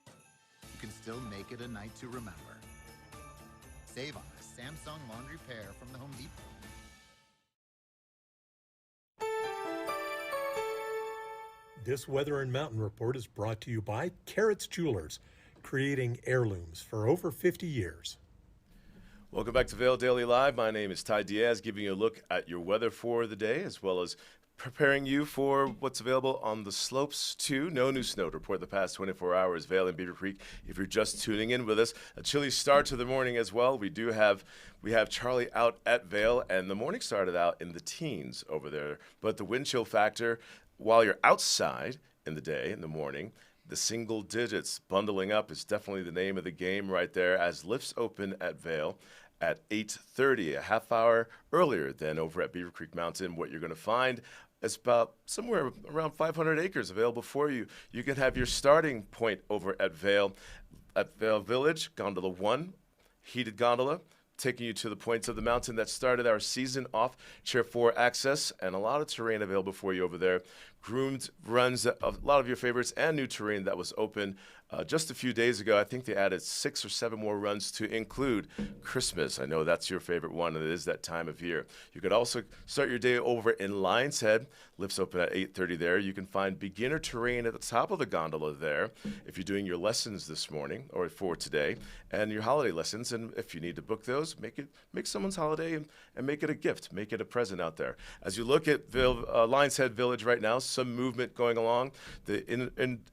you can still make it a night to remember. Save on a Samsung laundry pair from the Home Depot. This Weather and Mountain Report is brought to you by Carrots Jewelers, creating heirlooms for over 50 years. Welcome back to Vail Daily Live. My name is Ty Diaz, giving you a look at your weather for the day, as well as preparing you for what's available on the slopes too. No new snow to report the past 24 hours. Vail and Beaver Creek. If you're just tuning in with us, a chilly start to the morning as well. We have Charlie out at Vail, and the morning started out in the teens over there. But the wind chill factor, while you're outside in the day, in the morning, the single digits bundling up is definitely the name of the game right there, as lifts open at Vail at 8:30, a half hour earlier than over at Beaver Creek Mountain. What you're going to find is about somewhere around 500 acres available for you. You can have your starting point over at Vail Village, Gondola 1, heated gondola, taking you to the points of the mountain that started our season off. Chair 4 access and a lot of terrain available for you over there. Groomed runs, a lot of your favorites, and new terrain that was open just a few days ago. I think they added 6 or 7 more runs to include Christmas. I know that's your favorite one, and it is that time of year. You could also start your day over in Lion's Head. Lifts open at 8:30 there. You can find beginner terrain at the top of the gondola there if you're doing your lessons this morning or for today, and your holiday lessons. And if you need to book those, make someone's holiday and make it a gift. Make it a present out there. As you look at Lion's Head Village right now, some movement going along. The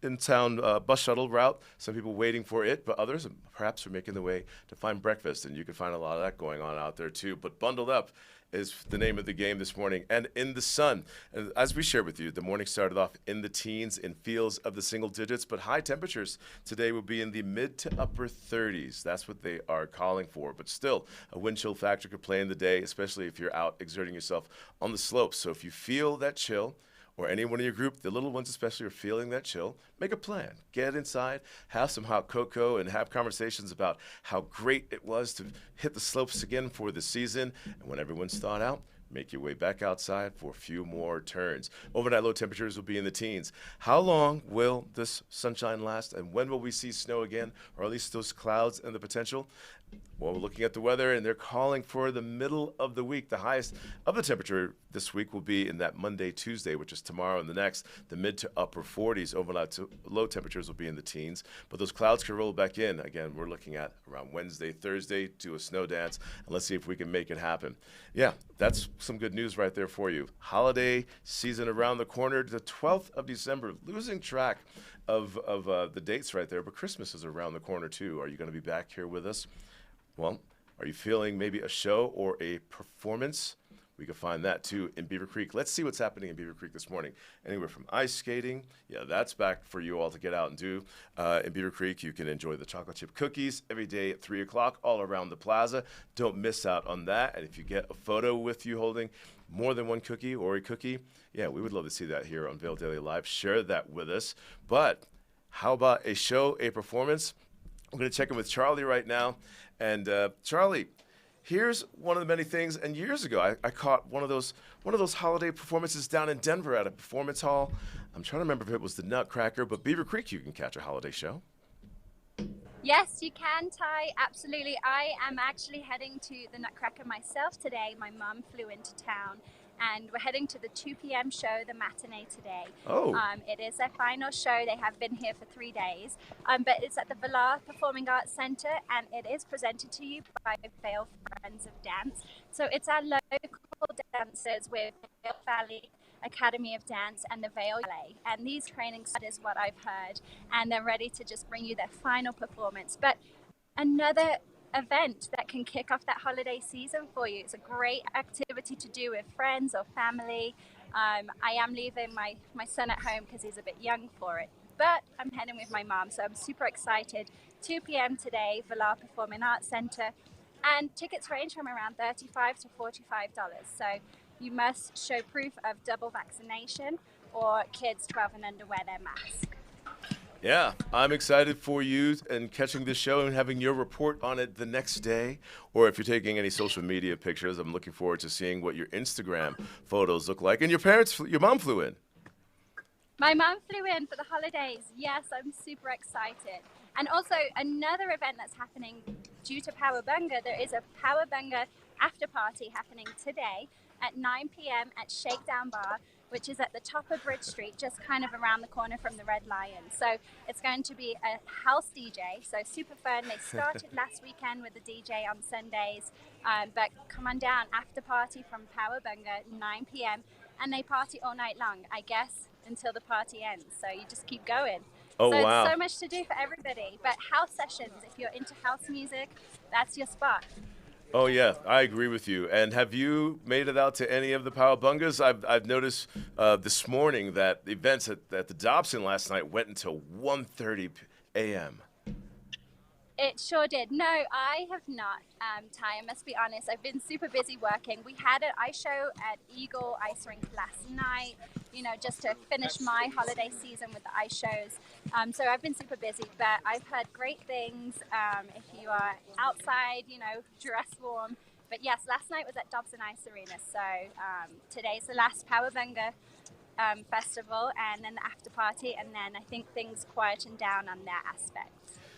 in-town bus shuttle route, some people waiting for it, but others perhaps are making the way to find breakfast, and you can find a lot of that going on out there too. But bundled up is the name of the game this morning, and in the sun. And as we shared with you, the morning started off in the teens in feels of the single digits, but high temperatures today will be in the mid to upper 30s. That's what they are calling for, but still a wind chill factor could play in the day, especially if you're out exerting yourself on the slopes. So if you feel that chill, or anyone in your group, the little ones especially, are feeling that chill, make a plan. Get inside, have some hot cocoa, and have conversations about how great it was to hit the slopes again for the season. And when everyone's thawed out, make your way back outside for a few more turns. Overnight low temperatures will be in the teens. How long will this sunshine last, and when will we see snow again, or at least those clouds and the potential? Well, we're looking at the weather, and they're calling for the middle of the week. The highest of the temperature this week will be in that Monday, Tuesday, which is tomorrow and the next. The mid to upper 40s. Overnight low temperatures will be in the teens. But those clouds can roll back in. Again, we're looking at around Wednesday, Thursday, do a snow dance, and let's see if we can make it happen. Yeah, that's some good news right there for you. Holiday season around the corner, the 12th of December. Losing track of the dates right there, but Christmas is around the corner too. Are you going to be back here with us? Well, are you feeling maybe a show or a performance? We can find that too in Beaver Creek. Let's see what's happening in Beaver Creek this morning. Anywhere from ice skating, yeah, that's back for you all to get out and do. In Beaver Creek, you can enjoy the chocolate chip cookies every day at 3 o'clock all around the plaza. Don't miss out on that. And if you get a photo with you holding more than one cookie or a cookie, yeah, we would love to see that here on Vail Daily Live. Share that with us. But how about a show, a performance? I'm going to check in with Charlie right now. And Charlie, here's one of the many things. And years ago, I caught one of those holiday performances down in Denver at a performance hall. I'm trying to remember if it was the Nutcracker, but Beaver Creek, you can catch a holiday show. Yes, you can, Ty. Absolutely. I am actually heading to the Nutcracker myself today. My mum flew into town, and we're heading to the 2 p.m. show, the matinee today. Oh. It is their final show. They have been here for 3 days, but it's at the Vail Performing Arts Center, and it is presented to you by Vail Friends of Dance. So it's our local dancers with Vail Valley Academy of Dance and the Vail Ballet, and these trainings is what I've heard, and they're ready to just bring you their final performance. But another event that can kick off that holiday season for you. It's a great activity to do with friends or family. I am leaving my son at home because he's a bit young for it, but I'm heading with my mom, so I'm super excited. 2 p.m. today, Vail Performing Arts Center, and tickets range from around $35 to $45. So you must show proof of double vaccination, or kids 12 and under wear their mask. Yeah, I'm excited for you and catching this show and having your report on it the next day. Or if you're taking any social media pictures, I'm looking forward to seeing what your Instagram photos look like. And your mom flew in. My mom flew in for the holidays. Yes, I'm super excited. And also another event that's happening due to Powabunga, there is a Powabunga after party happening today at 9 p.m. at Shakedown Bar, which is at the top of Bridge Street, just kind of around the corner from the Red Lion. So it's going to be a house DJ, so super fun. They started last weekend with the DJ on Sundays, but come on down, after party from Powabunga, 9 p.m., and they party all night long, I guess, until the party ends. So you just keep going. Oh, so wow. It's so much to do for everybody. But house sessions, if you're into house music, that's your spot. Oh, yeah, I agree with you. And have you made it out to any of the Powabungas? I've noticed this morning that the events at the Dobson last night went until 1:30 a.m. It sure did. No, I have not, Ty. I must be honest. I've been super busy working. We had an ice show at Eagle Ice Rink last night, just to finish my holiday season with the ice shows. So I've been super busy, but I've heard great things. If you are outside, dress warm. But yes, last night was at Dobson Ice Arena. So today's the last Powabunga festival, and then the after party, and then I think things quieten down on that aspect.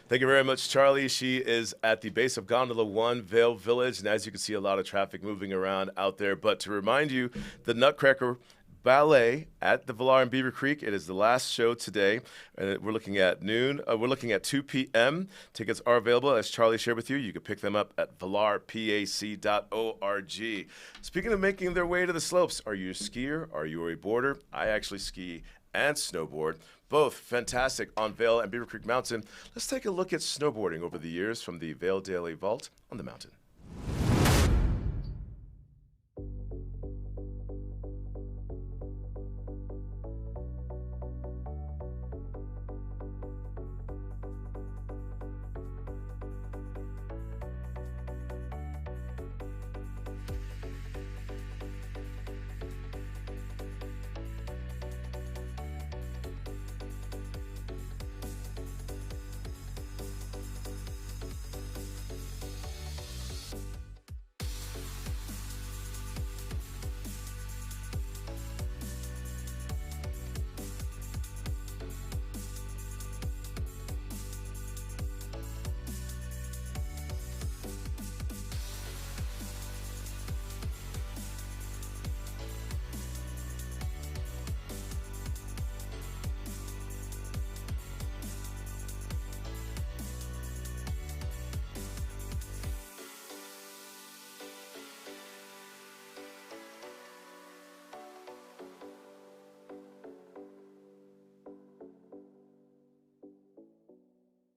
Thank you very much, Charlie. She is at the base of Gondola 1, Vail Village, and as you can see, a lot of traffic moving around out there. But to remind you, the Nutcracker Ballet at the Vail and Beaver Creek, it is the last show today. We're looking at noon. We're looking at 2 p.m. Tickets are available, as Charlie shared with you. You can pick them up at valarpac.org. Speaking of making their way to the slopes, are you a skier? Are you a boarder? I actually ski and snowboard. Both fantastic on Vail and Beaver Creek Mountain. Let's take a look at snowboarding over the years from the Vail Daily Vault on the mountain.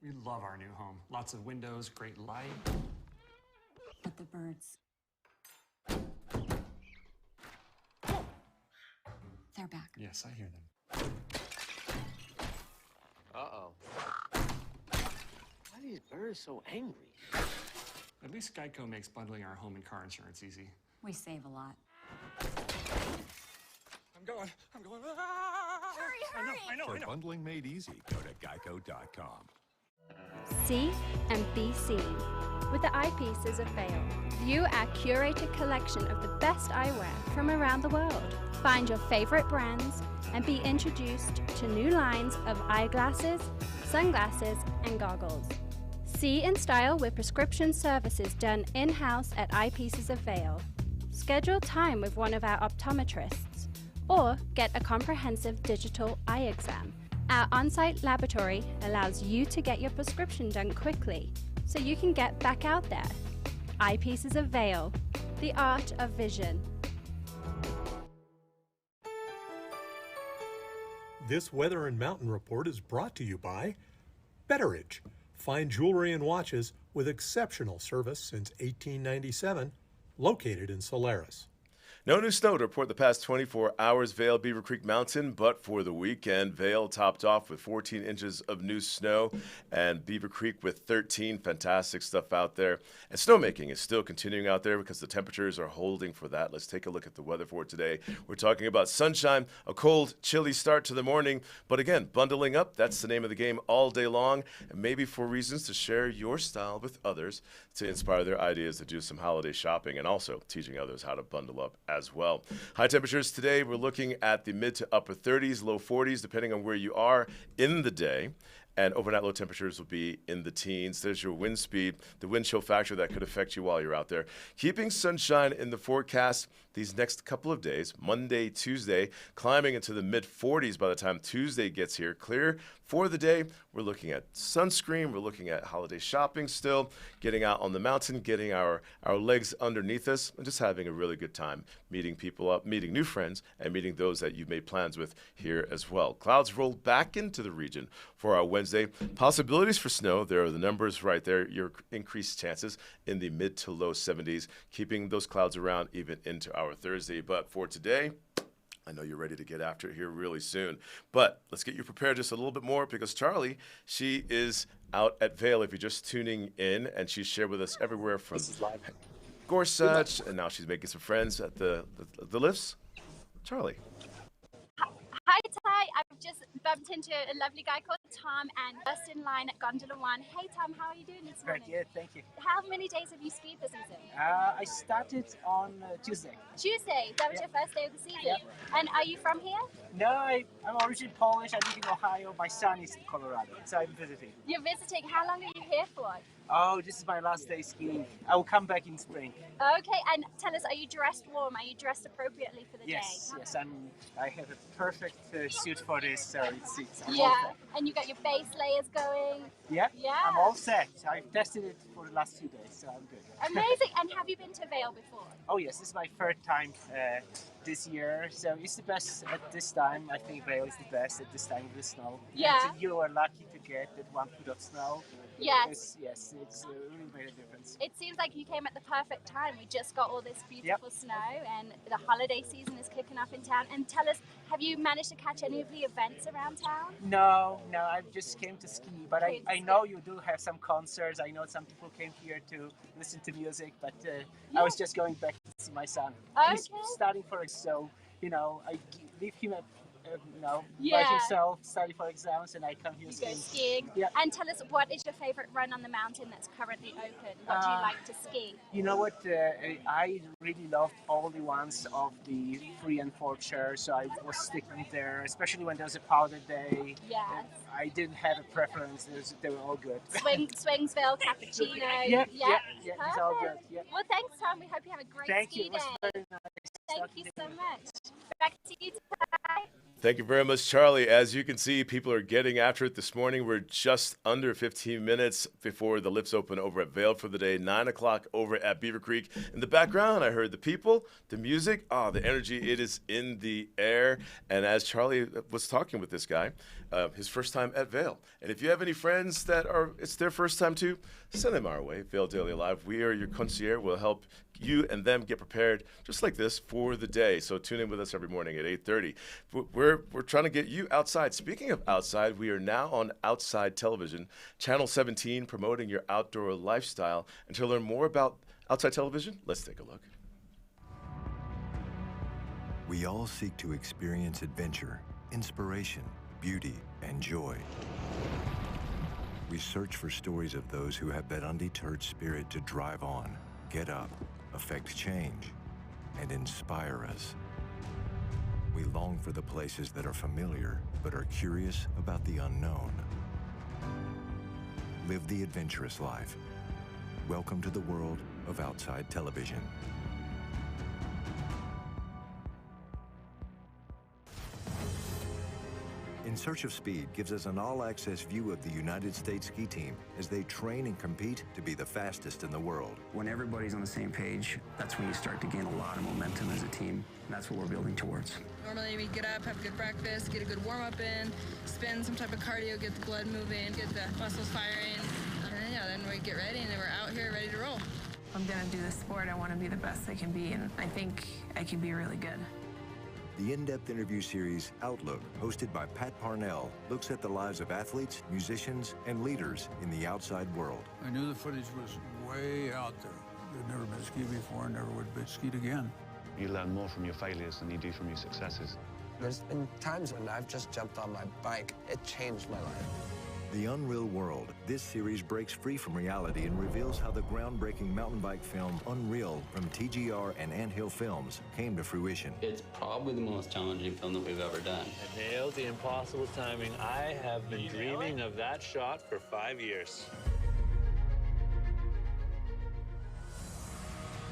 We love our new home. Lots of windows, great light. But the birds. They're back. Yes, I hear them. Uh-oh. Why are these birds so angry? At least Geico makes bundling our home and car insurance easy. We save a lot. I'm going. Hurry, hurry! I know. For bundling made easy, go to geico.com. See and be seen. with the eyepieces of Vail. View our curated collection of the best eyewear from around the world. Find your favorite brands and be introduced to new lines of eyeglasses, sunglasses, and goggles. See in style with prescription services done in-house at Eyepieces of Vail. Schedule time with one of our optometrists or get a comprehensive digital eye exam. Our on-site laboratory allows you to get your prescription done quickly so you can get back out there. Eyepieces of Vail, the art of vision. This weather and mountain report is brought to you by Betteridge. Fine jewelry and watches with exceptional service since 1897, located in Solaris. No new snow to report the past 24 hours, Vail, Beaver Creek Mountain, but for the weekend, Vail topped off with 14 inches of new snow and Beaver Creek with 13. Fantastic stuff out there. And snowmaking is still continuing out there because the temperatures are holding for that. Let's take a look at the weather for today. We're talking about sunshine, a cold, chilly start to the morning, but again, bundling up, that's the name of the game all day long, and maybe for reasons to share your style with others to inspire their ideas to do some holiday shopping and also teaching others how to bundle up as well. High temperatures today, we're looking at the mid to upper 30s, low 40s, depending on where you are in the day. And overnight low temperatures will be in the teens. There's your wind speed, the wind chill factor that could affect you while you're out there. Keeping sunshine in the forecast these next couple of days, Monday, Tuesday, climbing into the mid 40s by the time Tuesday gets here. Clear for the day. We're looking at sunscreen. We're looking at holiday shopping still, getting out on the mountain, getting our legs underneath us, and just having a really good time meeting people up, meeting new friends, and meeting those that you've made plans with here as well. Clouds roll back into the region for our Wednesday. Possibilities for snow, there are the numbers right there, your increased chances in the mid to low 70s, keeping those clouds around even into our Thursday. But for today, I know you're ready to get after it here really soon. But let's get you prepared just a little bit more because Charlie, she is out at Vail if you're just tuning in, and she's shared with us everywhere from Gorsuch, and now she's making some friends at the lifts. Charlie. Hi Ty, I've just bumped into a lovely guy called Tom and first in line at Gondola 1. Hey Tom, how are you doing this morning? Very good, thank you. How many days have you skied this season? I started on Tuesday. Tuesday, that was your first day of the season. Yep. And are you from here? No, I'm originally Polish. I live in Ohio. My son is in Colorado, so I'm visiting. You're visiting. How long are you here for? Oh, this is my last day skiing. I will come back in spring. Okay, and tell us, are you dressed warm? Are you dressed appropriately for the day? Yes, I have a perfect suit for this, so I'm yeah, all set. and you got your base layers going. Yeah, yeah. I'm all set. I've tested it for the last few days, so I'm good. Amazing. And have you been to Vail before? Oh yes, this is my third time this year, so it's the best at this time. I think Vail is the best at this time of the snow. Yeah. And you are lucky to get that 1 foot of snow. Yes. Yes, it's really made a difference. It seems like you came at the perfect time. We just got all this beautiful snow and the holiday season is kicking off in town. And tell us, have you managed to catch any of the events around town? No, I just came to ski, but I know you do have some concerts. I know some people came here to listen to music, but I was just going back to see my son. Okay. He's studying for it, so, I leave him at by Yeah. himself, study for exams, and I come here You go skiing. skiing. Yeah. And tell us, what is your favorite run on the mountain that's currently open? What do you like to ski? You know what? I really loved all the ones of the 3 and 4 chairs, so I was sticking there, especially when there was a powder day. Yes. I didn't have a preference. They were all good. Swingsville, Cappuccino. Yeah, it's all good. Perfect. Yeah. Well, thanks, Tom. We hope you have a great Thank ski you. It was day. very nice. Thank you so much. Back to you, Ty. Thank you very much, Charlie. As you can see, people are getting after it this morning. We're just under 15 minutes before the lifts open over at Vail for the day, 9 o'clock over at Beaver Creek. In the background, I heard the people, the music, the energy. It is in the air. And as Charlie was talking with this guy, his first time at Vail. And if you have any friends that it's their first time too, send them our way. Vail Daily Live. We are your concierge. We'll help you and them get prepared just like this for the day. So tune in with us every morning at 8:30. We're trying to get you outside. Speaking of outside, we are now on Outside Television, Channel 17, promoting your outdoor lifestyle. And to learn more about Outside Television, let's take a look. We all seek to experience adventure, inspiration, beauty, and joy. we search for stories of those who have that undeterred spirit to drive on, get up, affect change, and inspire us. We long for the places that are familiar, but are curious about the unknown. Live the adventurous life. Welcome to the world of outside television. In Search of Speed gives us an all-access view of the United States ski team as they train and compete to be the fastest in the world. When everybody's on the same page, that's when you start to gain a lot of momentum as a team. And that's what we're building towards. Normally we get up, have a good breakfast, get a good warm-up in, spin some type of cardio, get the blood moving, get the muscles firing, and yeah, then we get ready and then we're out here ready to roll. I'm gonna do this sport, I wanna be the best I can be, and I think I can be really good. The in-depth interview series Outlook, hosted by Pat Parnell, looks at the lives of athletes, musicians, and leaders in the outside world. I knew the footage was way out there. I'd never been skied before and never would be skied again. You learn more from your failures than you do from your successes. There's been times when I've just jumped on my bike. It changed my life. The Unreal World. This series breaks free from reality and reveals how the groundbreaking mountain bike film Unreal from TGR and Anthill Films came to fruition. It's probably the most challenging film that we've ever done. I nailed the impossible timing. I have been dreaming of that shot for 5 years.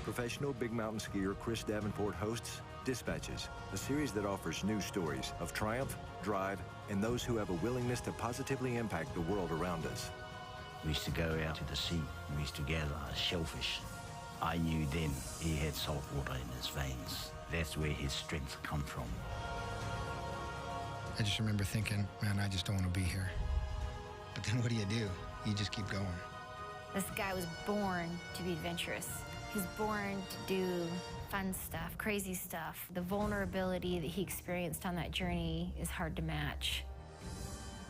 Professional big mountain skier Chris Davenport hosts Dispatches, a series that offers new stories of triumph, drive, and those who have a willingness to positively impact the world around us. We used to go out to the sea, and we used to get shellfish. I knew then he had salt water in his veins. That's where his strength come from. I just remember thinking, man, I just don't want to be here. But then what do? You just keep going. This guy was born to be adventurous. He's born to do fun stuff, crazy stuff. The vulnerability that he experienced on that journey is hard to match.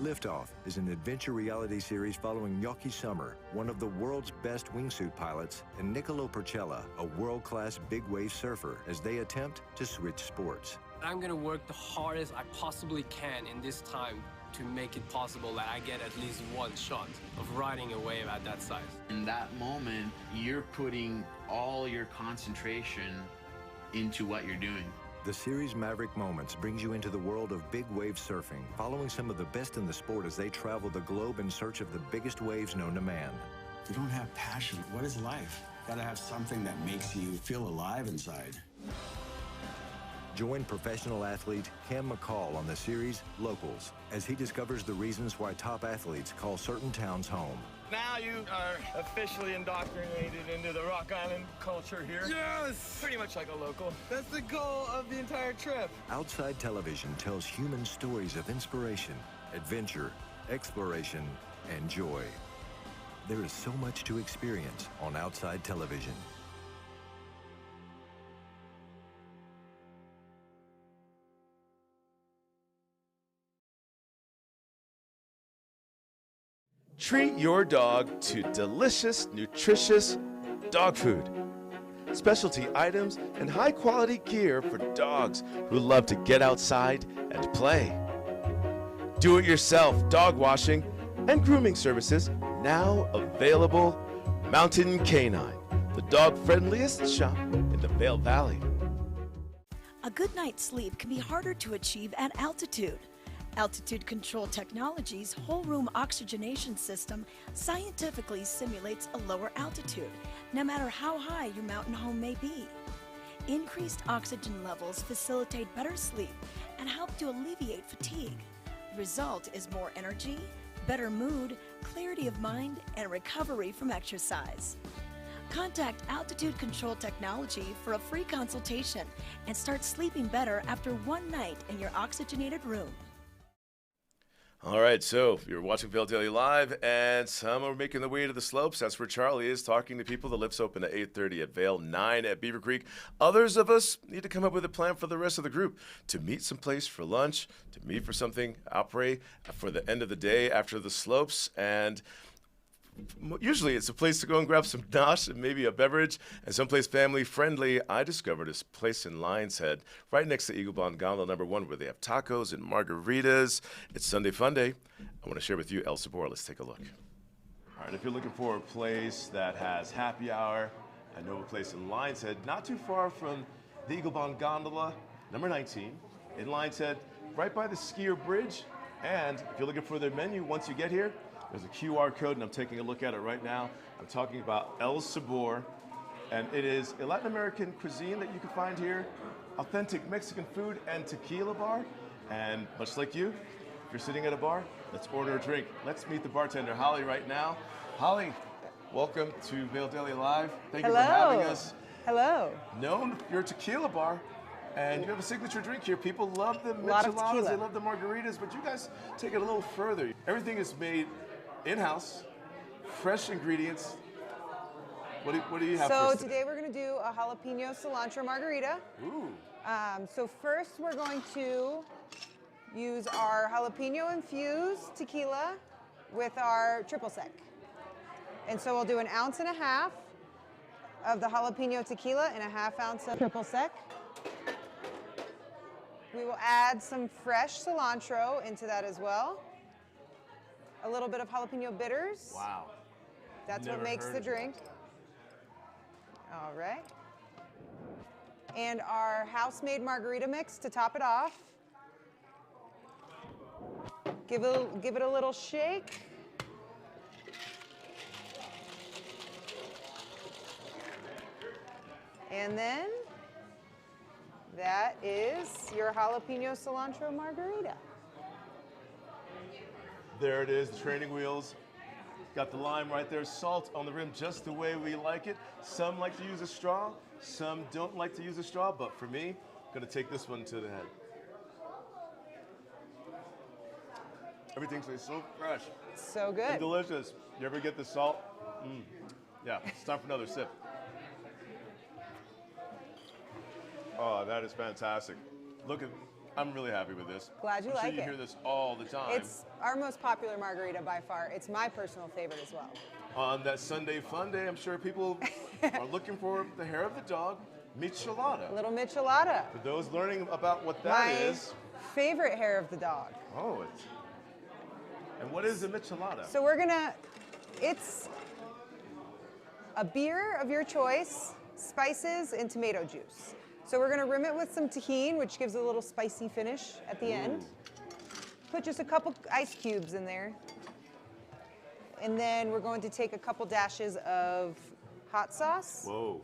Liftoff is an adventure reality series following Yoki Summer, one of the world's best wingsuit pilots, and Niccolo Porcella, a world-class big wave surfer, as they attempt to switch sports. I'm gonna work the hardest I possibly can in this time to make it possible that I get at least one shot of riding a wave at that size. In that moment, you're putting all your concentration into what you're doing. The series Maverick Moments brings you into the world of big wave surfing, following some of the best in the sport as they travel the globe in search of the biggest waves known to man. If you don't have passion, what is life? You gotta have something that makes you feel alive inside. Join professional athlete Cam McCall on the series Locals as he discovers the reasons why top athletes call certain towns home. Now you are officially indoctrinated into the Rock Island culture here. Yes! Pretty much like a local. That's the goal of the entire trip. Outside Television tells human stories of inspiration, adventure, exploration, and joy. There is so much to experience on Outside Television. Treat your dog to delicious, nutritious dog food. Specialty items and high-quality gear for dogs who love to get outside and play. Do-it-yourself dog washing and grooming services now available. Mountain Canine, the dog-friendliest shop in the Vail Valley. A good night's sleep can be harder to achieve at altitude. Altitude Control Technology's whole room oxygenation system scientifically simulates a lower altitude, no matter how high your mountain home may be. Increased oxygen levels facilitate better sleep and help to alleviate fatigue. The result is more energy, better mood, clarity of mind, and recovery from exercise. Contact Altitude Control Technology for a free consultation and start sleeping better after one night in your oxygenated room. All right, so you're watching Vail Daily Live, and some are making their way to the slopes. That's where Charlie is, talking to people. The lift's open at 8:30 at Vail, 9 at Beaver Creek. Others of us need to come up with a plan for the rest of the group, to meet someplace for lunch, to meet for something après for the end of the day after the slopes, and usually it's a place to go and grab some nosh and maybe a beverage, and someplace family-friendly. I discovered this place in Lions Head, right next to Eagle Bond Gondola number 1, where they have tacos and margaritas. It's Sunday Fun Day. I want to share with you El Sabor. Let's take a look. All right, if you're looking for a place that has happy hour, I know a place in Lion's Head, not too far from the Eaglebond Gondola, number 19, in Lion's Head, right by the skier bridge. And if you're looking for their menu, once you get here, there's a QR code, and I'm taking a look at it right now. I'm talking about El Sabor, and it is a Latin American cuisine that you can find here, authentic Mexican food and tequila bar. And much like you, if you're sitting at a bar, let's order a drink. Let's meet the bartender, Holly, right now. Holly, welcome to Vail Daily Live. Thank you for having us. Hello. Known for your tequila bar, and you have a signature drink here. People love the lot of micheladas, tequila. they love the margaritas, but you guys take it a little further. Everything is made in-house, fresh ingredients. What do you have for So us today we're going to do a jalapeno cilantro margarita. Ooh. So first we're going to use our jalapeno infused tequila with our triple sec. And so we'll do 1.5 ounces of the jalapeno tequila and 1/2 ounce of triple sec. We will add some fresh cilantro into that as well. A little bit of jalapeno bitters. Wow. That's Never what makes heard the of drink. All right. And our house-made margarita mix to top it off. Give it a little shake. And then that is your jalapeno cilantro margarita. There it is, the training wheels. Got the lime right there, salt on the rim just the way we like it. Some like to use a straw, some don't like to use a straw, but for me, I'm gonna take this one to the head. Everything's so fresh. So good. And delicious. You ever get the salt? Yeah, it's time for another sip. Oh, that is fantastic. Look at, I'm really happy with this. Glad you I'm like sure you it. hear this all the time. It's our most popular margarita by far. It's my personal favorite as well. On that Sunday fun day, I'm sure people are looking for the hair of the dog, michelada. A little michelada. For those learning about what that is. Favorite hair of the dog. Oh, it's. And what is a michelada? So it's a beer of your choice, spices, and tomato juice. So we're gonna rim it with some tahini, which gives a little spicy finish at the end. Put just a couple ice cubes in there. And then we're going to take a couple dashes of hot sauce. Whoa.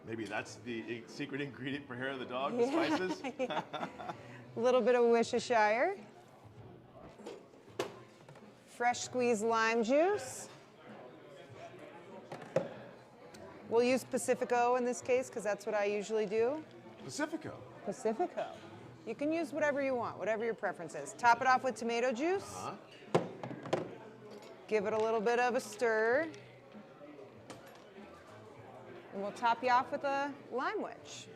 Maybe that's the secret ingredient for hair of the dog, the spices? Yeah. A little bit of Worcestershire. Fresh squeezed lime juice. We'll use Pacifico in this case because that's what I usually do. Pacifico? Pacifico. You can use whatever you want, whatever your preference is. Top it off with tomato juice. Give it a little bit of a stir. And we'll top you off with a lime wedge.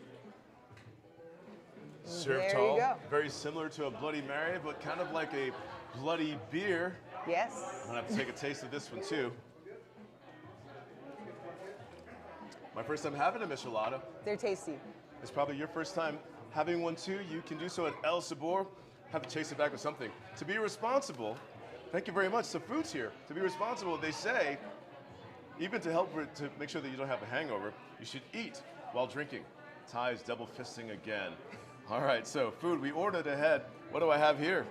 Served There tall, you go. very similar to a Bloody Mary, but kind of like a bloody beer. Yes. I'm gonna have to take a taste of this one too. My first time having a michelada. They're tasty. It's probably your first time having one too. You can do so at El Sabor. Have to chase it back with something. To be responsible, thank you very much. The food's here. To be responsible, they say, even to help to make sure that you don't have a hangover, you should eat while drinking. Ty is double fisting again. All right, so food, we ordered ahead. What do I have here?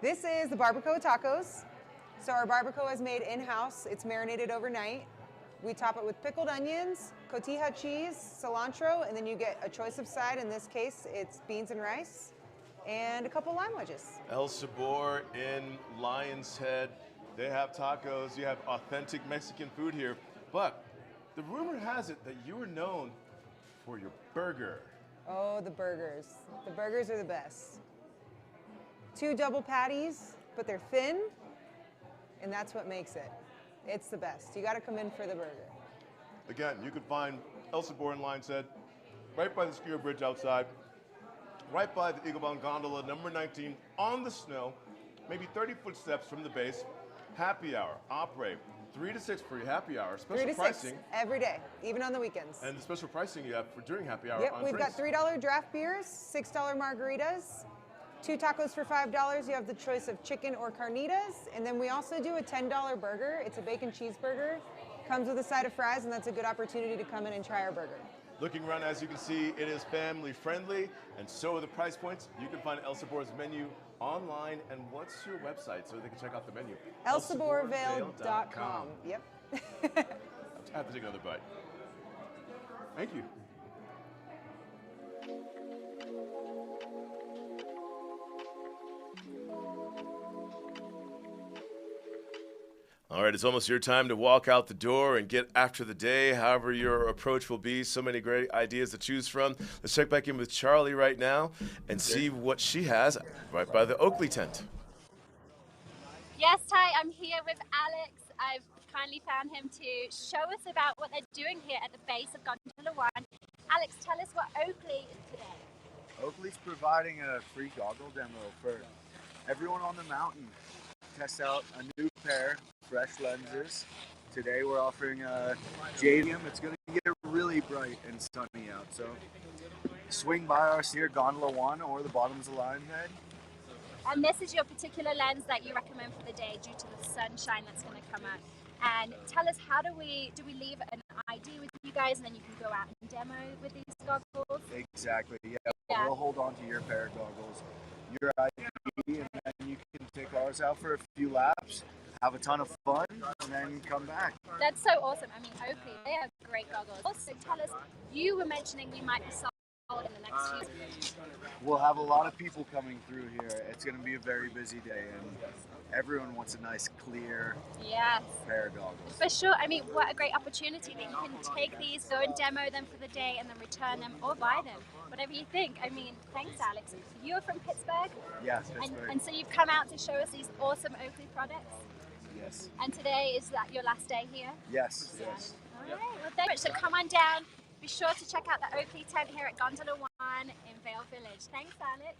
This is the barbacoa tacos. So our barbacoa is made in-house. It's marinated overnight. We top it with pickled onions, cotija cheese, cilantro, and then you get a choice of side. In this case, it's beans and rice, and a couple lime wedges. El Sabor in Lion's Head. They have tacos. You have authentic Mexican food here. But the rumor has it that you are known for your burger. Oh, the burgers. The burgers are the best. 2 double patties, but they're thin, and that's what makes it. It's the best. You got to come in for the burger. Again, you can find El Sabor in Lion's Head, right by the skier bridge outside, right by the Eaglebond Gondola, number 19, on the snow, maybe 30 footsteps from the base. Happy hour, operate, 3 to 6 for your happy hour. Special 3 to 6 pricing. every day, even on the weekends. And the special pricing you have for during happy hour Yep, on we've drinks. got $3 draft beers, $6 margaritas, 2 tacos for $5. You have the choice of chicken or carnitas. And then we also do a $10 burger. It's a bacon cheeseburger. Comes with a side of fries, and that's a good opportunity to come in and try our burger. Looking around, as you can see, it is family friendly, and so are the price points. You can find El Sabor's menu online, and what's your website so they can check out the menu? elsaborvail.com. Yep. I have to take another bite. Thank you. All right, it's almost your time to walk out the door and get after the day, however your approach will be. So many great ideas to choose from. Let's check back in with Charlie right now and see what she has right by the Oakley tent. Yes, Ty, I'm here with Alex. I've kindly found him to show us about what they're doing here at the base of Gondola 1. Alex, tell us what Oakley is today. Oakley's providing a free goggle demo for everyone on the mountain. Test out a new pair of fresh lenses. Today we're offering a Jadium. It's going to get really bright and sunny out, so swing by us here, Gondola 1 or the bottoms of the line head. And this is your particular lens that you recommend for the day due to the sunshine that's going to come out. And tell us, how do we leave an ID with you guys, and then you can go out and demo with these goggles? Exactly, yeah. We'll hold on to your pair of goggles, your ID, and then you can take ours out for a few laps, have a ton of fun, and then come back. That's so awesome. I mean, Oakley, they are great goggles. Also, tell us, you were mentioning you might be sold in the next few days. We'll have a lot of people coming through here. It's going to be a very busy day, and everyone wants a nice, clear pair of goggles. For sure. I mean, what a great opportunity that you can take these, go and demo them for the day, and then return them or buy them, whatever you think. I mean, thanks, Alex. You're from Pittsburgh? Yes, Pittsburgh. And so you've come out to show us these awesome Oakley products? Yes. And today, is that your last day here? Yes. All right. Well, thank you. So come on down. Be sure to check out the Oakley tent here at Gondola 1 in Vail Village. Thanks, Alex.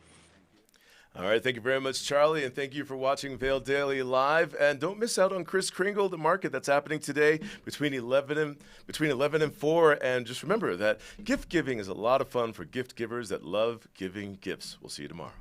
All right, thank you very much, Charlie, and thank you for watching Vail Daily Live. And don't miss out on Kris Kringle, the market that's happening today between 11 and 4. And just remember that gift giving is a lot of fun for gift givers that love giving gifts. We'll see you tomorrow.